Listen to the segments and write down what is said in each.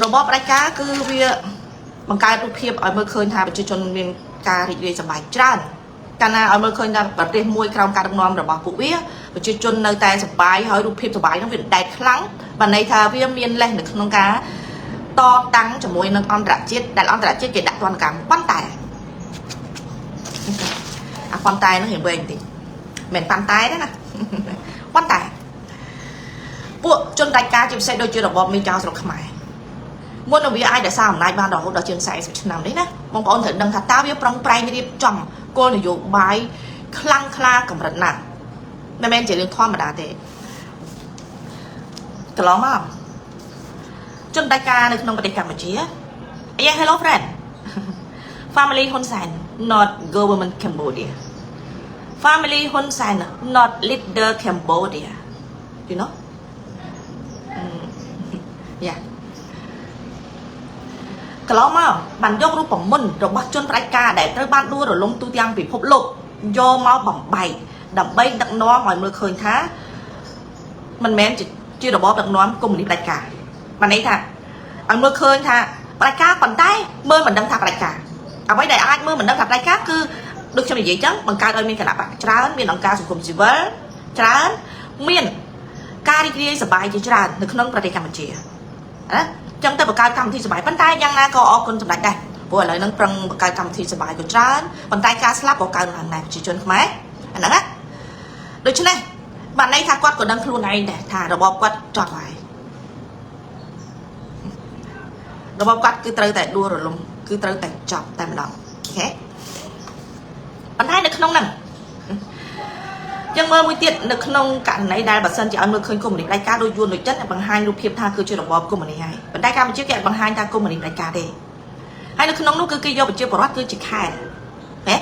ระบบรายการคือเวียบางการรูปเพียบเอาเมื่อคืนทาไปจนมีการรีวิวสบายจ้านการเอาเมื่อคืนทาประเด็นมวยคราวการนอนระบบผู้เวียไปจนในแต่สบายให้รูปเพียบสบายต้องเป็นได้ครั้งบันในทาเวียมีนแรงหนึ่งน้องกาต่อตั้งจมูกนักอันตรายเจ็ดแต่อันตรายเจ็ดเกิดดักวันกลางปั้นแต่ความตายnó hiện về thì mìnhปั้นตายđó nèปั้นแต่พวกจนรายการจิ๋วใส่โดยจุดระบบมีจอสำหรับขมายมวนเอาวิไอเดี๋ยวสาวนายบ้านเราเราเชิญใส่สุดนำđấyนะมองปอนถึงดังทัดตาวิปรังไพรในรีบจอมโกนอยู่ใบคลั่งคลากับระดับในแม่จะเรื่องทอดมาดาเตะกล้อมากจนรายการในขนมปฏิกรรมเจี๊ยไอ้ยัง hello friend family คนแสน not government Cambodia family คนแสน not leader Cambodia you know yeah กล้อมากบันยกรูปผมมุ่นเราบักจนรายการได้ตระบ้านดูเราลงตู้ยังปิดพบโลกโยมาบ่มใบดับใบดักน้อมmọi ngườiเคยท้ามันแม้จะชื่อระบบดักน้อมกลุ่มนี้รายการมันนี้ค่ะmọi ngườiเคยท้ารายการcòn tay mơ mình đang thật rายการเอาไว้ได้ai mơ mình đang thật rายการคือđược cho mình vậy chứ bằng ca đôi miền cả là bạn trán miền bằng ca sủng cùng silver trán miền ca đi kiaสบายจีtránนึกน้องประเทศกัมพูชีนะจังแต่ประกาศคำที่สบายปันใต้ยังนะก็ออกคนสบายได้พวกอะไรนั่งปรังประกาศคำที่สบายกับจานปันใต้การสลับประกาศทางไหนจีจนไหมอันนั้นนะโดยเฉพาะบันในทางกัดก็ดังครูในแต่ทางระบบกัดจอดไว้ระบบกัดคือเตยแต่ดูหรือลงคือเตยแต่จอบแต่ดอกโอเคปันใต้นึกน้องนั่นยังเมื่อวิเตียนนึกน้องกันในได้บัดเซนจะเอาเมื่อคืนกลุ่มนี้รายการโดยยูนโดยจัดบางไฮรูปเพียบทางคือชื่อระบบกลุ่มนี้ให้ปันใต้การมันเชื่อแก่บางไฮทางกลุ่มนี้รายการเด้ให้นึกน้องนู้คือกี่โยบเชื่อปรวัติคือจิตแค่เอ๊ะ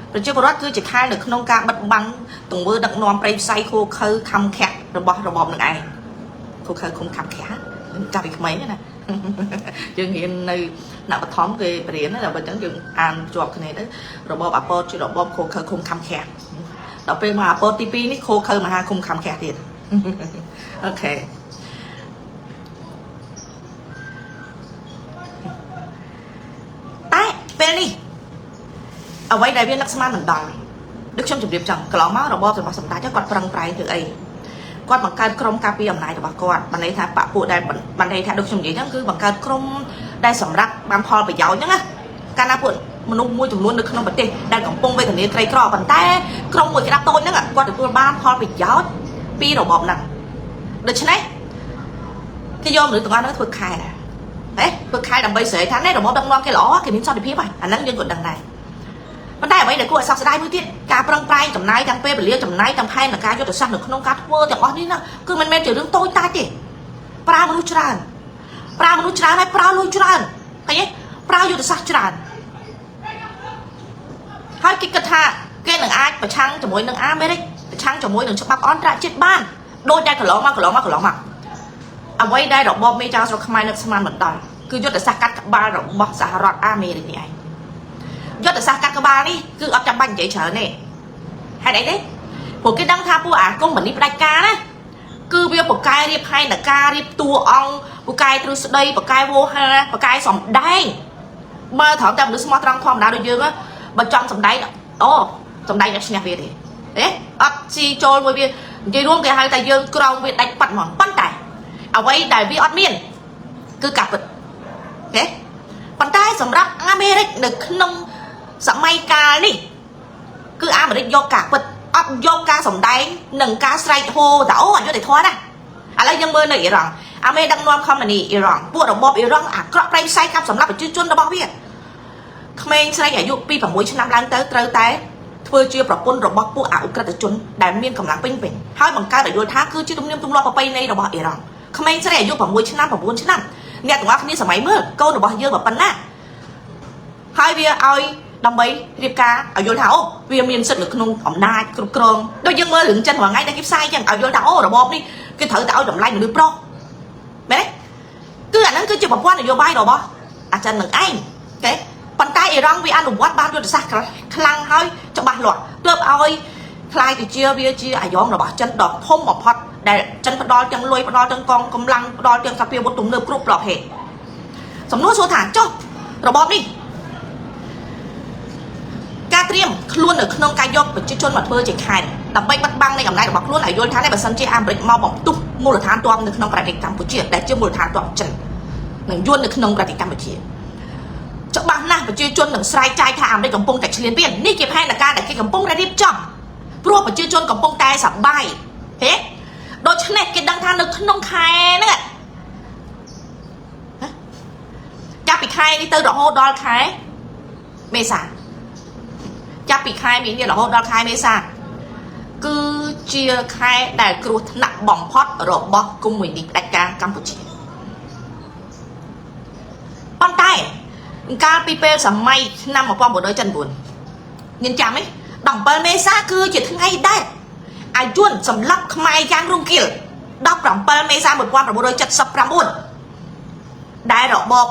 เป็นเชื่อปรวัติคือจิตแค่นึกน้องการบัดบังตรงมือดักนอนไปไซโคเคยทำแขกระบบหนึ่งไอ้โคเคยคงทำแขกกับอีกไหมเนี่ยนะยังเห็นในหนักท้องเกยเปลี่ยนนั่นแหละเป็นจังยังอ่านจบคะแนนนั้นระบบอัปโปชื่อระบบโคเคยคงทำแขกต่อไปมาโปรตีปีนี่โคเคยมาหาคุมคำแขกเดียดโอเคแต่เป็นนี่เอาไว้ได้เวียนนักสมานเหมือนดอยดึกช่วงจุดเดียบจังกล่อมาระบบสมบัติสมบัติจะกดปรังไพรถึงไอ้กอดบังการกรมกาปีอำนาจแต่ว่ากอดบันไดท่าปะปูได้บันไดท่าดึกช่วงนี้นั่นคือบังการกรมได้สำรักบางพอไปยาวยังไงการนับปุ่นมนุษย์มวยถึงล้วนนึกขนมปฏิได้ของปงไปถึงนี้ไตรกรอบันแต่กรมมวยกระดับโตนั่นอ่ะกอดถึงตัวบ้านพอไปยาวปีระบบนั่นเด็กชนะที่โยมหรือตัวนั้นฝึกใครนะเอ๊ะฝึกใครดังใบเสยท่านได้ระบบดังนอนแค่หล่อแค่นี้ชอบดิพี่ไปอันนั้นยังกดดังไหนมันได้ไหมเดี๋ยวกูสักได้พื้นที่การปรังไพรจำนายจังเป้ไปเลี้ยจำนายจังไพ่หนักการยศแต่สั้นหนึ่งขนมกัดเวอร์แต่อ๋อนี่นะคือมันเป็นเรื่องโตตาจิปลามนุษย์จานปลามนุษย์จานให้ปลาลุยจานไอ้เนี่ยปลาอยู่แต่สักจานให้กิจกรรมเกณฑ์หนึ่งไอ้ประชังจมูกหนึ่งไอ้ไม่ได้ประชังจมูกหนึ่งฉบับอ้อนตระจิตบ้านโดนใจขลุ่มมาเอาไว้ได้ดอกบอมเมจ้าสกมัยนักสมานเหมือนตอนคือยศแต่สักกัดบ้านดอกบอสหรัฐอเมริกา ยศแต่สักการกบาลนี่คือเอาจำบันเฉยๆนี่ให้ได้ดิพวกcái đăng tháp của ả cũng bẩn đi đại ca đấy cứ bây giờ một cái điệp hay là ca điệp tua ong một cái từ đây một cái vô ha một cái sòng đáy mà thở trong đứa smart trăng thom đã được chưa á bên trong sòng đáy ô sòng đáy nhặt nhặt về đi đấy ấp si trôi với việc chỉ luôn cái hai tay dương còng việc đánh bật mỏng bắn tài ở đây đại vi ớt miên cứ cặp vật đấy bắn tay sòng rắp Americ được nôngสมัยกานี่คืออาเหมือนโยกาเปิดอัพโยกาสมได้หนึ่งกาสไลโฮแต่โอ้ยแต่ท้อนะอะไรยังเบอร์หนึ่งอิหร่านอเมริกันนวมคอมมานีอิหร่านพวกระบบอิหร่านอ่ะกระไรไซครับสำหรับไปจุนระบบเวียดเขมรไซอายุปีผมมวยชนะล้างเต๋อเต๋อแต่เพื่อเชื่อปรับปรุงระบบพวกอุกฤษจุนได้เมียนกำลังเป็นให้บังการแต่โยธาคือชื่อตุ้มเนียมตุ้มรอไปในระบบอิหร่านเขมรไซอายุผมมวยชนะผมมวยชนะเนี่ยแต่ว่าคนนี้สมัยเมื่อโกนระบบเยอะแบบปันน่ะให้เวียเอาดังใบเรียบกาเอาโยนเท้าเวียมีนสึกหรือขนมอมนาครุกรองโดยยังเมื่อถึงจันหัวไงได้กิฟไซยังเอาโยนเท้าระบบนี่คือเถอะแต่เอาดำไล่หรือโปรไหมคืออันนั้นคือจุดบอกว่าในโยบายระบบอาจารย์หนึ่งไอ้โอเคปันใต้อิรังวีอันหนุ่มวัดบ้านโยนสักคลังให้จะบาหลอดเติบเอาคลายติเชียเวียเชียอายอมระบบจันดอกทมหมอกพอดแต่จันปดอจังลอยปดอจังกองกำลังปดอจังสเปียบตุ่มเนื้อกรุบปลอกเหตุ សំណួរសួរថាចុះរបបនេះការត្រៀមខ្លួននៅក្នុងការយកប្រជាជនមកធ្វើជាខែដើម្បីបិទបាំងនៃអំណាចរបស់ខ្លួនឲ្យយល់ថាបើសិនជាអាមេរិកមកបំទុះមូលដ្ឋានទ័ពនៅក្នុងប្រទេសកម្ពុជាដែលជាមូលដ្ឋានទ័ពចិននឹងយន់នៅក្នុងប្រទេសកម្ពុជាច្បាស់ណាស់ប្រជាជននឹងស្រែកចាយថាអាមេរិកកំពុងតែឈ្លានពាននេះជាផែនការដែលគេកំពុងតែរៀបចំព្រោះប្រជាជនកំពុងតែសប្បាយហេដូច្នេះគេដឹងថានៅក្នុងខែហ្នឹងចាប់ពីខែនេះទៅរហូតដល់ខែមេសាចាប់ពីខែមីនារហូតដល់ខែមេសាគឺជាខែដែលគ្រោះថ្នាក់បំផុតរបស់កុម្មុយនីសផ្ដាច់ការកម្ពុជាប៉ុន្តែកាលពីពេលសម័យឆ្នាំ1979មានចាំទេ17មេសាគឺជាថ្ងៃដែលអាយុនសម្លាប់ខ្មែរយ៉ាងរង្គាល17មេសា1979ដែលរបប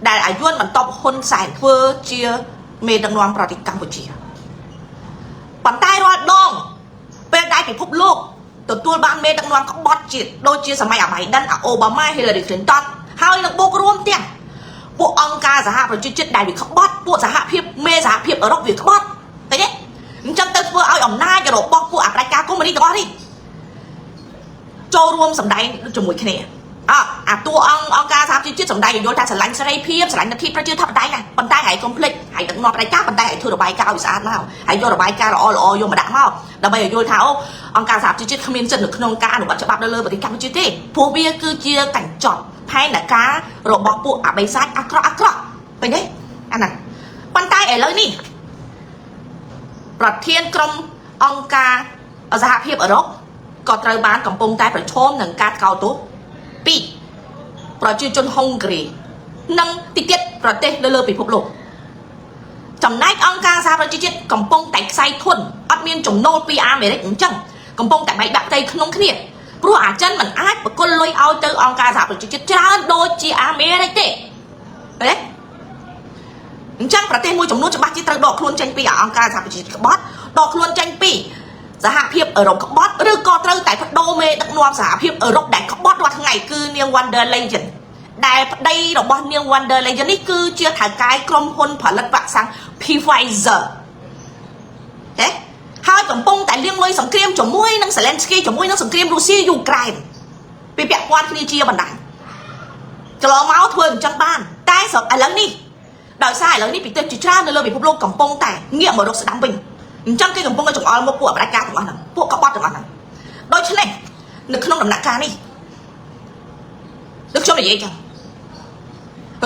ដែលអាយុនបន្ទាប់ហ៊ុនសែនធ្វើជាមេដឹកនាំប្រទេសកម្ពុជាប៉ុន្តែរាល់ដងពេលដែលពិភពលោកទទួលបានមេដឹកនាំក្បត់ជាតិដូចជាសម័យអា Biden អា Obama Hillary Clinton ហើយនឹងបូករួមទាំងពួកអង្គការសហប្រជាជាតិដែលវាក្បត់ពួកសហភាពមេសហភាពអឺរ៉ុបវាក្បត់ឃើញទេអញ្ចឹងទៅធ្វើឲ្យអំណាចរបស់ពួកអបដិការកុម្មុយនីសទាំងអស់នេះចូលរួមសម្ដែងជាមួយគ្នាអាតួអង្គការសហប្រជាជាតិសម្ដែងយល់ថាស្រឡាញ់សេរីភាពស្រឡាញ់លទ្ធិប្រជាធិបតេយ្យណាប៉ុន្តែហើយកុំភ្លេចហើយដឹកនាំផ្ដាច់ការប៉ុន្តែឲ្យធ្វើរបាយការណ៍ឲ្យស្អាតមកហើយយករបាយការណ៍ល្អយកមកដាក់មកដើម្បីឲ្យយល់ថាអង្គការសហប្រជាជាតិគ្មានសិទ្ធិនៅក្នុងការអនុវត្តច្បាប់នៅលើប្រទេសកម្ពុជាទេព្រោះវាគឺជាកញ្ចក់ផែនការរបស់ពួកអបិសាចអាក្រក់ឃើញទេអាហ្នឹងប៉ុន្តែឥឡូវនេះប្រធានក្រុមអង្គការសហភាពអឺរ៉ុបក៏ត្រូវបានកំពុងតែប្រឈមនឹងការថ្កោលទោសពីប្រជាជនហុងគ្រីនិងទីទៀតប្រទេសលើពិភពលោកចំណែកអង្គការសហប្រជាជាតិកំពុងតែខ្សែធនអត់មានចំណូលពីអាមេរិកអញ្ចឹងកំពុងតែបែកបាក់ផ្ទៃក្នុងគ្នាព្រោះអាចិនមិនអាចបកគលលុយឲ្យទៅអង្គការសហប្រជាជាតិច្រើនដូចជាអាមេរិកទេឃើញទេអញ្ចឹងប្រទេសមួយចំនួនច្បាស់ជាត្រូវដកខ្លួនចេញពីអង្គការសហប្រជាជាតិក្បត់ដកខ្លួនចេញពីសហភាពអឺរ៉ុបក្បត់ឬក៏ត្រូវតែបដូរមេដឹកនាំសហភាពអឺរ៉ុបដែលក្បត់រាល់ថ្ងៃគឺនាង Wonder Legend ដែលប្តីរបស់នាង Wonder Legend នេះគឺជាថៅកែក្រុមហ៊ុនផលិតវ៉ាក់សាំង Pfizer ទេហើយកំពុងតែលាងលុយសង្គ្រាមជាមួយនឹង Zelensky ជាមួយនឹងសង្គ្រាមរុស្ស៊ីយូក្រែនពីពាក់ព័ន្ធគ្នាជាបណ្ដាញកន្លងមកធ្វើអញ្ចឹងបានតែឥឡូវនេះដោយសារឥឡូវនេះប្រទេសជាច្រើននៅលើពិភពលោកកំពុងតែងាកមករកស្ដាំវិញអញ្ចឹងគេកំពុងតែចង្អុលមកពួកអបដិការទាំងអស់ហ្នឹងពួកក្បត់ទាំងអស់ហ្នឹងដូច្នេះនៅក្នុងដំណាក់កាលនេះដូចខ្ញុំនិយាយចឹង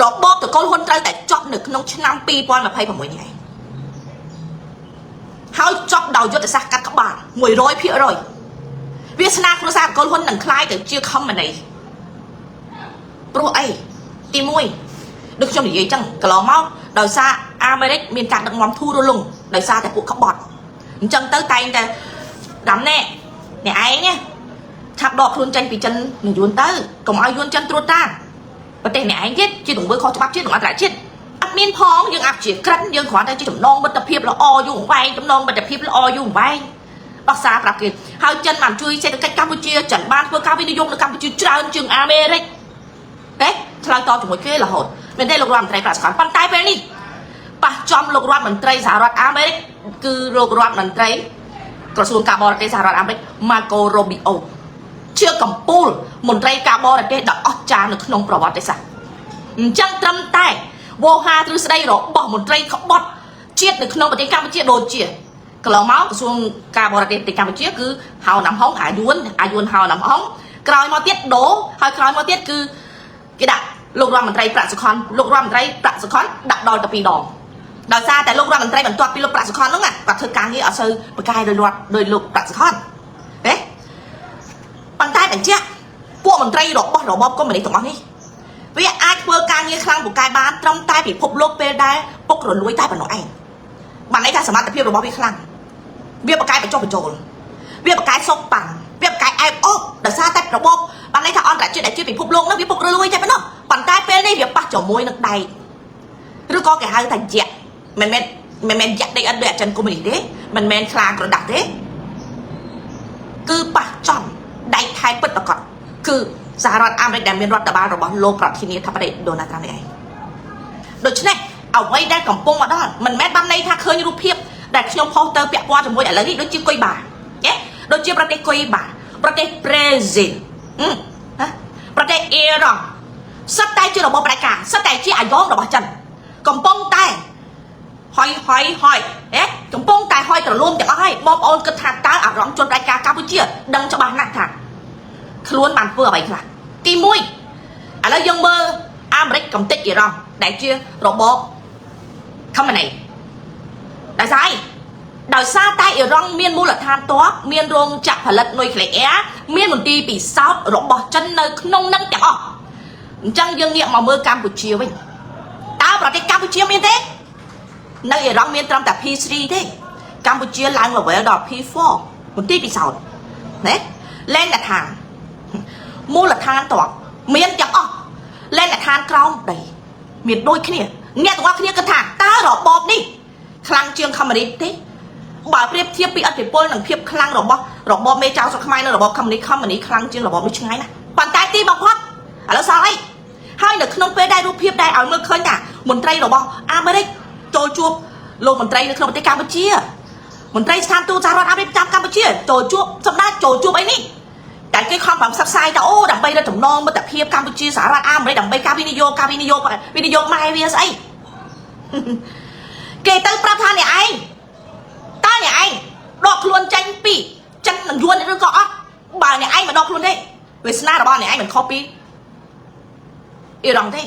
របបតកូលហ៊ុនត្រូវតែចប់នៅក្នុងឆ្នាំ2026នេះឯងហើយចប់ដោយយុទ្ធសាស្ត្រកាត់ក្បាល 100% វាសនាគ្រួសារតកូលហ៊ុននឹងคล้ายទៅជាខមមិនអីព្រោះអីទី1ដូចខ្ញុំនិយាយចឹងកន្លងមកដោយសារអាមេរិកមានការដឹកនាំធូររលុងដោយសារតែពួកក្បត់អញ្ចឹងទៅតែងតែដាំណែអ្នកឯងណាឆាប់ដកខ្លួនចេញពីចិននឹងយួនទៅកុំឲ្យយួនចិនត្រួតតាប្រទេសអ្នកឯងទៀតជាទង្វើខុសច្បាប់ជាតិនិងអន្តរជាតិអត់មានផងយើងអាចជាក្រិនយើងគ្រាន់តែជាចំណងមិត្តភាពល្អយូរអង្វែងចំណងមិត្តភាពល្អយូរអង្វែងបោះសារប្រាប់គេហើយចិនបានជួយសេដ្ឋកិច្ចកម្ពុជាចិនបានធ្វើការវិនិយោគនៅកម្ពុជាច្រើនជាងអាមេរិកទេឆ្លើយតបជាមួយគេរហូតមែនទេលោករដ្ឋមន្ត្រីប្រាក់សកលប៉ុន្តែពេលនេះប៉ះចំលោករដ្ឋមន្ត្រីសហរដ្ឋអាមេរិកគឺលោករដ្ឋមន្ត្រីក្រសួងការបរទេសសហរដ្ឋអាមេរិក Marco Rubio ជាកម្ពូលមន្ត្រីការបរទេសដ៏អស្ចារ្យនៅក្នុងប្រវត្តិសាស្ត្រអញ្ចឹងត្រឹមតែវោហាទ្រឹស្ដីរបស់មន្ត្រីក្បត់ជាតិនៅក្នុងប្រទេសកម្ពុជាដូចជាកន្លងមកក្រសួងការបរទេសប្រទេសកម្ពុជាគឺហៅណាំហុងអាយួនហៅណាំហុងក្រោយមកទៀតដូរហើយក្រោយមកទៀតគឺគេដាក់លោករដ្ឋមន្ត្រីប្រាក់សុខុនលោករដ្ឋមន្ត្រីប្រាក់សុខុនដាក់ដល់ទៅ2ដងដោយសារតែលោករដ្ឋមន្ត្រីបន្ទាប់ពីលោកប្រាក់សុខុនហ្នឹងណាគាត់ធ្វើការងារអត់សូវប្រកែកដោយលោកប្រាក់សុខុនទេប៉ុន្តែបញ្ជាក់ពួកមន្ត្រីរបស់របបកុម្មុយនីសទាំងអស់នេះវាអាចធ្វើការងារខ្លាំងពូកែបានត្រឹមតែពិភពលោកពេលដែលពុករលួយតែប៉ុណ្ណោះឯងបានន័យថាសមត្ថភាពរបស់វាខ្លាំងវាប្រកែកបញ្ចុះបញ្ចូលវាប្រកែកសុកប៉ាំងវាប្រកែកអែបអបដោយសារតែរបបបានន័យថាអន្តរជាតិដែលជាពិភពលោកនោះវាពុករលួយតែប៉ុណ្ណោះប៉ុន្តែពេលនេះវាប៉ះជាមួយនឹងដៃឬក៏គេហៅថាយៈមិនមែនយៈដេកអត់ដូចអាចិនកុម្មុយនីសទេមិនមែនខ្លាក្រដាស់ទេគឺប៉ះចំដៃថៃពិតប្រាកដគឺសហរដ្ឋអាមេរិកដែលមានរដ្ឋបាលរបស់លោកប្រធានាធិបតីដូណាល់ត្រាំនេះឯង ដូច្នេះអ្វីដែលកំពុងមកដល់មិនមែនបានន័យថាឃើញរូបភាពដែលខ្ញុំផុសទៅពាក់ព័ន្ធជាមួយឥឡូវនេះដូចជាគុយបាចេះដូចជាប្រទេសគុយបាប្រទេសប្រេស៊ីលប្រទេសអ៊ីរ៉ង់សិតតែជារបបផ្ដាច់ការសិតតែជាអាយ៉ងរបស់ចិនកំពុងតែហុយកំពុងតែហុយត្រលួមទាំងអស់ហើយបងប្អូនគិតថាតើអារម្មណ៍ជនផ្ដាច់ការកម្ពុជាដឹងច្បាស់ណាស់ថាខ្លួនបានធ្វើអ្វីខ្លះទី1ឥឡូវយើងមើលអាមេរិកកំទេចអ៊ីរ៉ង់ដែលជារបបខមនីដោយសារតែអ៊ីរ៉ង់មានមូលដ្ឋានទ័ពមានរោងចក្រផលិតនុយក្លេអ៊ែរមានមន្ទីរពិសោធន៍របស់ចិននៅក្នុងនឹងទាំងអស់អញ្ចឹងយើងងាកមកមើលកម្ពុជាវិញតើប្រទេសកម្ពុជាមានទេនៅអ៊ីរ៉ង់មានត្រឹមតែ P3 ទេកម្ពុជាឡើង level ដល់ P4 មន្ទីរពិសោធន៍ណាលែនដ្ឋានមូលដ្ឋានទ័ពមានទាំងអស់លែនដ្ឋានក្រោមដីមានដូចគ្នាអ្នកទាំងអស់គ្នាគិតថាតើរបបនេះខ្លាំងជាងខមនីទេបើប្រៀបធៀបពីឥទ្ធិពលនិងភាពខ្លាំងរបស់របបមេចៅស្រុកខ្មែរនិងរបបខមនីខ្លាំងជាងរបបនេះឆ្ងាយណាស់ប៉ុន្តែទីបំផុតឥឡូវសល់អីហើយនៅក្នុងពេលដែលរូបភាពដែលឲ្យមើលឃើញថាមន្ត្រីរបស់អាមេរិកចូលជួបលោកមន្ត្រីនៅក្នុងប្រទេសកម្ពុជាមន្ត្រីស្ថានទូតសហរដ្ឋអាមេរិកប្រចាំកម្ពុជាចូលជួបសម្ដេចចូលជួបអីនេះតែគេខំប្រឹងផ្សព្វផ្សាយថាអូដើម្បីរកចំណងមិត្តភាពកម្ពុជាសហរដ្ឋអាមេរិកដើម្បីការវិនិយោគម៉ែវាស្អីគេទៅប្រាប់ថាអ្នកឯងតើអ្នកឯងដកខ្លួនចេញពីចិននឹងយួនឬក៏អត់បើអ្នកឯងមិនដកខ្លួនទេវាសនារបស់អ្នកឯងមិនខុសពីអ៊ីរ៉ង់ទេ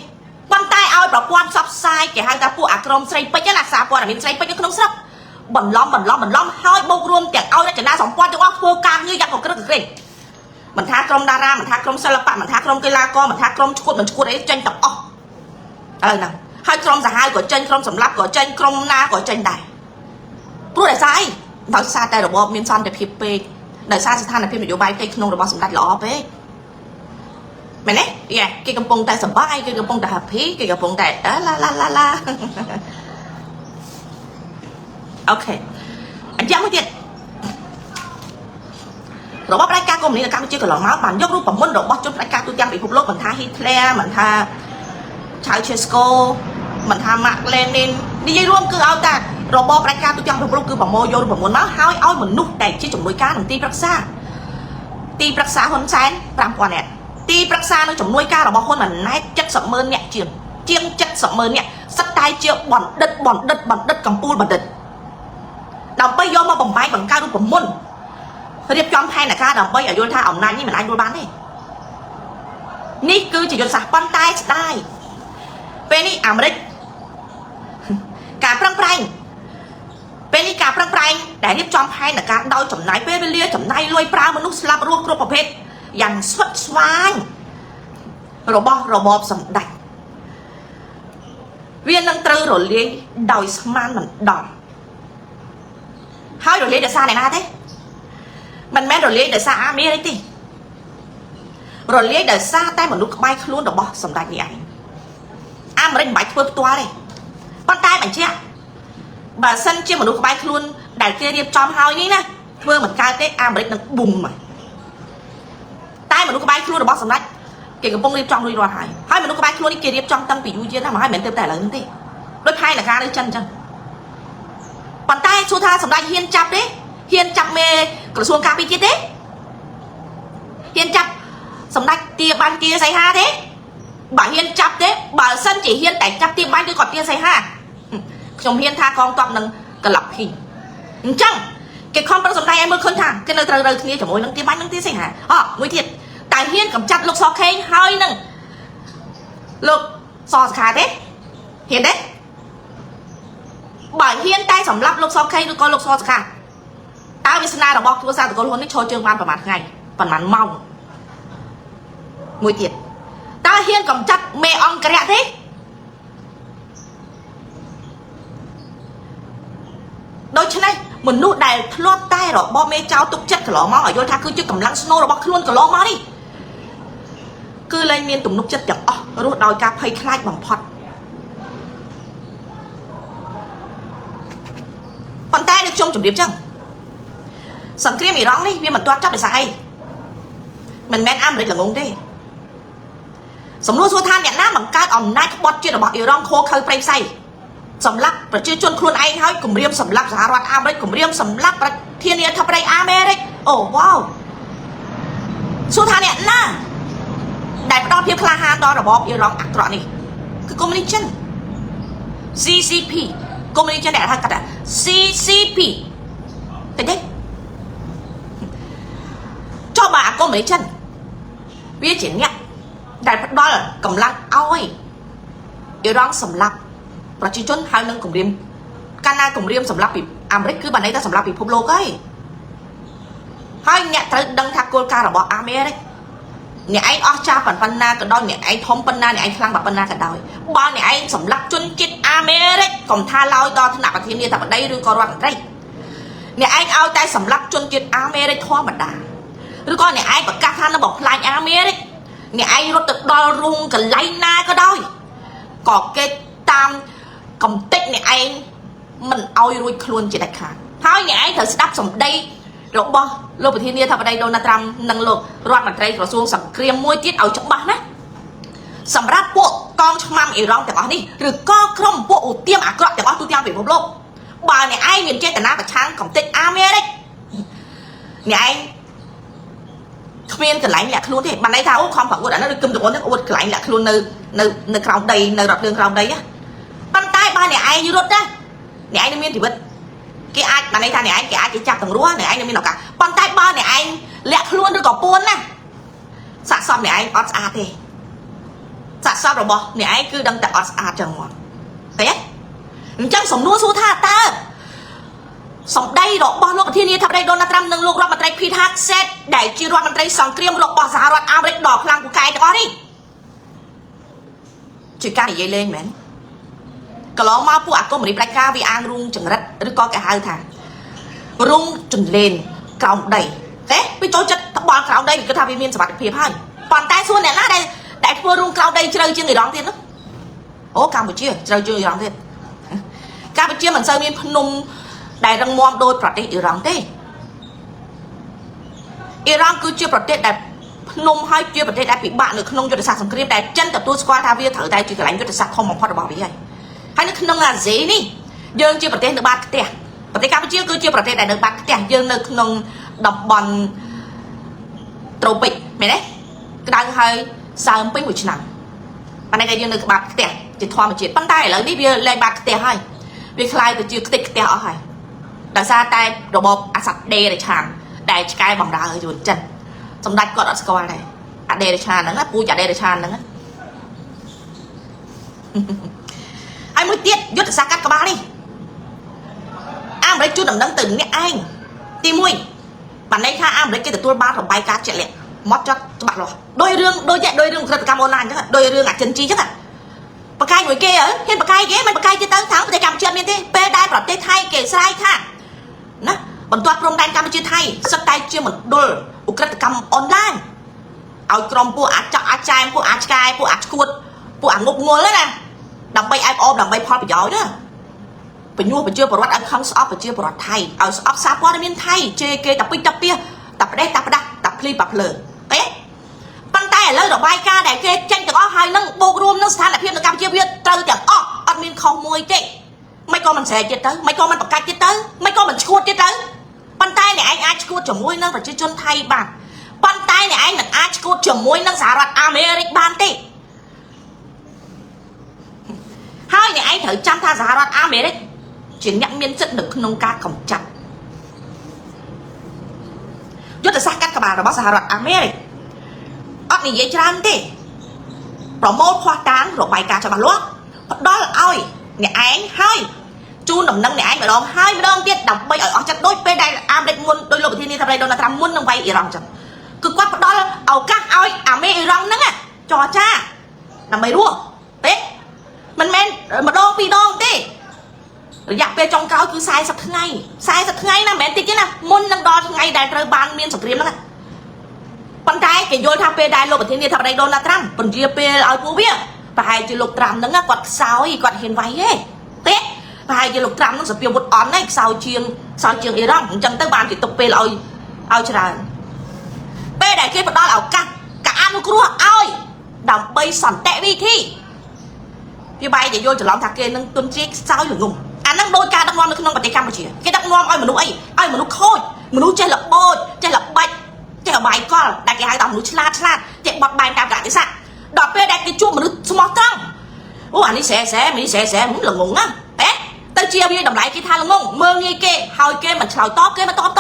ប៉ុន្តែឲ្យប្រព័ន្ធផ្សព្វផ្សាយគេហៅថាពួកអាក្រមស្រីពេជ្រណាសារព័ត៌មានស្រីពេជ្រនៅក្នុងស្រុកបន្លំហើយបូករួមទាំងឲ្យរចនាសម្ព័ន្ធទាំងអស់ធ្វើការងារយ៉ាងកក្រឹកកក្រែងមិនថាក្រុមតារាមិនថាក្រុមសិល្បៈមិនថាក្រុមកីឡាករមិនថាក្រុមឈួតមិនឈួតអីចេញទាំងអស់ហ្នឹងហើយក្រុមសាហាវក៏ចេញក្រុមសម្លាប់ក៏ចេញក្រុមណាក៏ចេញដែរព្រោះដោយសារអីដោយសារតែរបបមានសន្តិភាពពេកដោយសារស្ថានភាពនយោបាយផ្ទៃក្នុងរបស់សម្ដេចល្អពេកមែនទេគេកំពុងតែសប្បាយគេកំពុងតែ happy គេកំពុងតែឡាអូខេអញ្ចឹងមួយទៀតរបបផ្ដាច់ការកុម្មុយនីសនៅកម្ពុជាកន្លងមកបានយករូបមន្តរបស់ជនផ្ដាច់ការទូទាំងពិភពលោកមិនថា Hitler មិនថា Ceausescu មិនថា Mark Lenin និយាយរួមគឺឲ្យតែរបបផ្ដាច់ការទូទាំងពិភពលោកគឺប្រមូលយករូបមន្តមកហើយឲ្យមនុស្សដែលជាជំនួយការនឹងទីប្រឹក្សាហ៊ុនសែន 5,000 នាក់ទីប្រឹក្សានឹងជំនួយការរបស់ហ៊ុនម៉ាណែត 70,000 នាក់ជាង 70,000 នាក់សិតតែជាបណ្ឌិតកម្ពុជាបណ្ឌិតដើម្បីយកមកបំបែកបង្កើតរូបមន្តរៀបចំផែនការដើម្បីឲ្យយល់ថាអំណាចនេះមិនអាចយល់បានទេនេះគឺជាយុទ្ធសាស្ត្រប៉ុន្តែស្ដាយពេលនេះអាមេរិកការប្រឹងប្រែងដែលរៀបចំផែនការដោយចំណាយពេលវេលាចំណាយលុយប្រើមនុស្សស្លាប់រស់គ្រប់ប្រភេទយ៉ាងស្វិតស្វាញរបស់របបសម្ដេចវានឹងត្រូវរលាយដោយស្មានមិនដល់ហើយរលាយដោយសារអ្នកណាទេមិនមែនរលាយដោយសារអាមេរិកទេរលាយដោយសារតែមនុស្សក្បែរខ្លួនរបស់សម្ដេចនេះឯងអាមេរិកមិនបាច់ធ្វើផ្ទាល់ទេប៉ុន្តែបញ្ជាក់បើសិនជាមនុស្សក្បែរខ្លួនដែលគេរៀបចំហើយនេះណាធ្វើមិនកើតទេអាមេរិកនឹងប៊ុំតែមនុស្សក្បែរខ្លួនរបស់សម្ដេចគេកំពុងរៀបចំរួចរាល់ហើយមនុស្សក្បែរខ្លួននេះគេរៀបចំតាំងពីយូរយារណាស់មកហើយមិនមែនទៅតែឥឡូវនេះទេដោយផែនការនៅចិនអញ្ចឹងប៉ុន្តែសួរថាសម្ដេចហ៊ានចាប់ទេហ៊ានចាប់មេក្រសួងការពារជាតិទេហ៊ានចាប់សម្ដេចទាបាញ់ទាសីហាទេបើហ៊ានចាប់ទេបើសិនជាហ៊ានតែចាប់ទាបាញ់ឬក៏ទាសីហាខ្ញុំហ៊ានថាកងទ័ពនឹងក្លាប់ភីអញ្ចឹងគេខំប្រឹងសម្ដែងឲ្យមើលឃើញថាគេនៅត្រូវគ្នាជាមួយនឹងទាបាញ់នឹងទាសីហាមួយទៀតតែហ៊ានកំចាត់លោកសខេងហើយនឹងលោកសសខាទេហ៊ានទេបើហ៊ានតែសម្រាប់លោកសខេងឬក៏លោកសសខាតើវាសនារបស់គ្រួសារតកូលហ៊ុននេះឈរជើងបានប្រហែលថ្ងៃប្រហែលម៉ោងមួយទៀតតើហ៊ានកំចាត់មេអង្គរៈទេដូច្នេះមនុស្សដែលធ្លាប់តែរបបមេចៅទុកចិត្តកន្លងមកឲ្យយល់ថាគឺជាកម្លាំងស្នូលរបស់ខ្លួនកន្លងមកនេះគឺលែងមានទំនុកចិត្តទាំងអស់រស់ដោយការភ័យខ្លាចបំផុតប៉ុន្តែនៅខ្ញុំជម្រាបចឹងសង្គ្រាមអ៊ីរ៉ង់នេះវាមិនទាន់ចប់ដោយសារអីមិនមែនអាមេរិកល្ងងទេ សំណួរសួរថាអ្នកណាបង្កើតអំណាចក្បត់ជាតិរបស់អ៊ីរ៉ង់ខូខើប្រេងផ្សៃសម្រាប់ប្រជាជនខ្លួនឯងហើយគម្រាមសម្រាប់សហរដ្ឋអាមេរិកគម្រាមសម្រាប់ប្រធានាធិបតីអាមេរិកអូវ៉ាវសួរថាអ្នកណាដែលផ្ដល់ភាពក្លាហានដល់របបអ៊ីរ៉ង់អាក្រក់នេះគឺកុម្មុយនីសចិន CCP កុម្មុយនីសចិនដែលហៅកាត់ថា CCP ឃើញទេចុះបើអាកុម្មុយនីសចិនវាជាអ្នកដែលផ្ដល់កម្លាំងឲ្យអ៊ីរ៉ង់សម្លាប់ប្រជាជនហើយនឹងគម្រាមកាលណាគម្រាមសម្លាប់ពីអាមេរិកគឺបានន័យថាសម្លាប់ពិភពលោកហើយអ្នកត្រូវដឹងថាគោលការណ៍របស់អាមេរិកអ្នកឯងអស់ចាស់ប៉ុណ្ណាក៏ដោយអ្នកឯងធំប៉ុណ្ណាអ្នកឯងខ្លាំងប៉ុណ្ណាក៏ដោយបើអ្នកឯងសម្លាប់ជនជាតិអាមេរិកកុំថាឡើយដល់ថ្នាក់ប្រធានាធិបតីឬក៏រដ្ឋមន្ត្រីអ្នកឯងឲ្យតែសម្លាប់ជនជាតិអាមេរិកធម្មតាឬក៏អ្នកឯងប្រកាសថានៅបំផ្លាញអាមេរិកអ្នកឯងរត់ទៅដល់រូងកន្លែងណាក៏ដោយក៏គេតាមកំតិចអ្នកឯងមិនឲ្យរួចខ្លួនជាដាច់ខាតហើយអ្នកឯងត្រូវស្ដាប់សម្ដីរបស់លោកប្រធានាធិបតីដូណាល់ត្រាំនិងលោករដ្ឋមន្ត្រីក្រសួងសង្គ្រាមមួយទៀតឲ្យច្បាស់ណាសម្រាប់ពួកកងឆ្មាំអ៊ីរ៉ង់ទាំងអស់នេះឬក៏ក្រុមពួកឧទាមអាក្រក់ទាំងអស់ទូទាំងពិភពលោកបើអ្នកឯងមានចេតនាប្រឆាំងកំតិចអាមេរិកអ្នកឯងគ្មានកន្លែងលាក់ខ្លួនទេបានន័យថាអូខំប្រអួតអានោះឬគឹមតអូនហ្នឹងអួតកន្លែងលាក់ខ្លួននៅក្រោមដីនៅរថភ្លើងក្រោមដីណាប៉ុន្តែបើអ្នកឯងរត់ណាអ្នកឯងនឹងមានជីវិតគេអាចបានន័យថាអ្នកឯងគេអាចចាប់ទាំងរស់អ្នកឯងនឹងមានឱកាសប៉ុន្តែបើអ្នកឯងលាក់ខ្លួនឬក៏ពួនណាសាកសពអ្នកឯងអត់ស្អាតទេសាកសពរបស់អ្នកឯងគឺដឹងតែអត់ស្អាតចឹងមកឃើញទេអញ្ចឹងសំណួរសួរថាតើសម្ដីរបស់លោកប្រធានាធិបតីដូណាល់ត្រាំនិងលោករដ្ឋមន្ត្រី Pete Hegseth ដែលជារដ្ឋមន្ត្រីសង្គ្រាមរបស់សហរដ្ឋអាមេរិកដ៏ខ្លាំងពូកែទាំងអស់នេះជាការនិយាយលេងមែនកន្លងមកពួកអាកុម្មុយនីសផ្ដាច់ការវាអាងរូងចង្រិតឬក៏គេហៅថារូងចន្លេនក្រោមដីទេវាចូលចិត្តត្បល់ក្រោមដីគេថាវាមានសុវត្ថិភាពហើយប៉ុន្តែសួរអ្នកណាដែលធ្វើរូងក្រោមដីជ្រៅជាងអ៊ីរ៉ង់ទៀតនោះអូកម្ពុជាជ្រៅជាងអ៊ីរ៉ង់ទៀតកម្ពុជាមិនសូវមានភ្នំដែលរឹងមាំដោយប្រទេសអ៊ីរ៉ង់ទេអ៊ីរ៉ង់គឺជាប្រទេសដែលភ្នំហើយជាប្រទេសដែលពិបាកនៅក្នុងយុទ្ធសាស្ត្រសង្គ្រាមដែលចិនទទួលស្គាល់ថាវាត្រូវតែជាកន្លែងយុទ្ធសាស្ត្រធំបំផុតរបស់វាហើយនៅក្នុងអាស៊ីនេះយើងជាប្រទេសនៅបាតផ្ទះប្រទេសកម្ពុជាគឺជាប្រទេសដែលនៅបាតផ្ទះយើងនៅក្នុងតំបន់ត្រូពិកមែនទេក្តៅហើយសើមពេញមួយឆ្នាំប៉ុន្តែយើងនៅក្បាតផ្ទះជាធម្មជាតិប៉ុន្តែឥឡូវនេះវាលែងបាតផ្ទះហើយវាคล้ายទៅជាខ្ទេចខ្ទះអស់ហើយដោយសារតែរបបអាសាដេរឆានដែលឆ្កែបំរើយួនចិនសម្ដេចគាត់អត់ស្គាល់ដែរអាដេរឆានហ្នឹងពូចអាដេរឆានហ្នឹងហើយមួយទៀតយុទ្ធសាស្ត្រកាត់ក្បាលនេះអាមេរិកជួយដំណឹងទៅអ្នកឯងទី1បានន័យថាអាមេរិកគេទទួលបានរបាយការណ៍ជាក់លាក់មកចត់ច្បាស់លាស់ដោយរឿងក្រិតកម្មអនឡាញអញ្ចឹងដោយរឿងអាចិនជីអញ្ចឹងបកាយមួយគេហ៊ានបកាយគេមិនបកាយទៀតទៅខាងប្រទេសកម្ពុជាមានទេពេលដែលប្រទេសថៃគេស្រ័យថាណាបន្ទាត់ព្រំដែនកម្ពុជាថៃសិតតែជាមណ្ឌលឧក្រិដ្ឋកម្មអនឡាញឲ្យក្រុមពួកអាចក់អាចែមពួកអាចឆ្កែពួកអាចឈួតពួកអាងប់ងល់ណាដើម្បីឲ្យអបដើម្បីផលប្រយោជន៍ណាបញ្ញោះប្រជាពលរដ្ឋឲ្យខំស្អប់ប្រជាពលរដ្ឋថៃឲ្យស្អប់សារព័ត៌មានថៃជេរគេតាពីតាពីតាផ្ដេសតាផ្ដាស់តាភ្លីបាភ្លើទេប៉ុន្តែឥឡូវរបាយការណ៍ដែលគេចេញទាំងអស់ហើយនឹងបូករួមនឹងស្ថានភាពនៅកម្ពុជាវាត្រូវទាំងអស់អត់មានខុសមួយទេមិនក៏មិនស្រែកទៀតទៅមិនក៏មិនប្រកាច់ទៀតទៅមិនក៏មិនឈួតទៀតទៅប៉ុន្តែអ្នកឯងអាចឈួតជាមួយនឹងប្រជាជនថៃបានប៉ុន្តែអ្នកឯងមិនអាចឈួតជាមួយនឹងសហរដ្ឋអាមេរិកបានទេហើយអ្នកឯងត្រូវចាំថាសហរដ្ឋអាមេរិកជាអ្នកមានសិទ្ធិនៅក្នុងការកម្ចាត់យុទ្ធសាស្ត្រកាត់ក្បាលរបស់សហរដ្ឋអាមេរិកអត់និយាយច្រើនទេប្រមូលភស្តុតាងរបាយការណ៍ច្បាស់លាស់ផ្ដល់ឲ្យអ្នកឯងហើយជូនដំណឹងអ្នកឯងម្ដងហើយម្ដងទៀតដើម្បីឲ្យអស់ចិត្តដូចពេលដែលអាមេរិកមុនដោយលោកប្រធានាធិបតីដូណាល់ត្រាំមុននឹងវាយអ៊ីរ៉ង់ចឹងគឺគាត់ផ្ដល់ឱកាសឲ្យអាមេអ៊ីរ៉ង់ហ្នឹងចរចាដើម្បីរស់ទេមិនមែនម្ដងពីរដងទេរយៈពេលចុងក្រោយគឺ40ថ្ងៃ40ថ្ងៃណាមិនមែនតិចទេណាមុននឹងដល់ថ្ងៃដែលត្រូវបានមានសង្គ្រាមហ្នឹងប៉ុន្តែគេយល់ថាពេលដែលលោកប្រធានាធិបតីដូណាល់ត្រាំពន្យាពេលឲ្យពួកវាប្រហែលជាលោកត្រាំហ្នឹងគាត់ខ្សោយគាត់ហ៊ានវាយទេប្រហែលជាលោកត្រាំហ្នឹងសពាវុធអន់ហ្នឹងខ្សោយជាងអ៊ីរ៉ង់អញ្ចឹងទៅបានគេទុកពេលឲ្យច្រើនពេលដែលគេផ្ដល់ឱកាសការអនុគ្រោះឲ្យ đầm bay sẵn tệ vi thi vì bay để vô trở lòng thạc kia nâng tuân chiếc sao lửa ngùng nâng đôi ca đắc ngon nó không bật tay Campuchia cái đắc ngon ai mà nuôi ai mà nuôi khôi mà nuôi chơi lập bôi chơi lập bạch chơi ở bài con đặt cái hai đồng nuôi chlat chơi bọt bài cam cả cái sạn đọt pe đặt cái chuột mà nuôi small trăng ô anh đi xe mình đi xe muốn là ngùng á té tao chia với đồng lại cái tha là ngùng mơ nghe kê hồi kê mà chào to kê mà to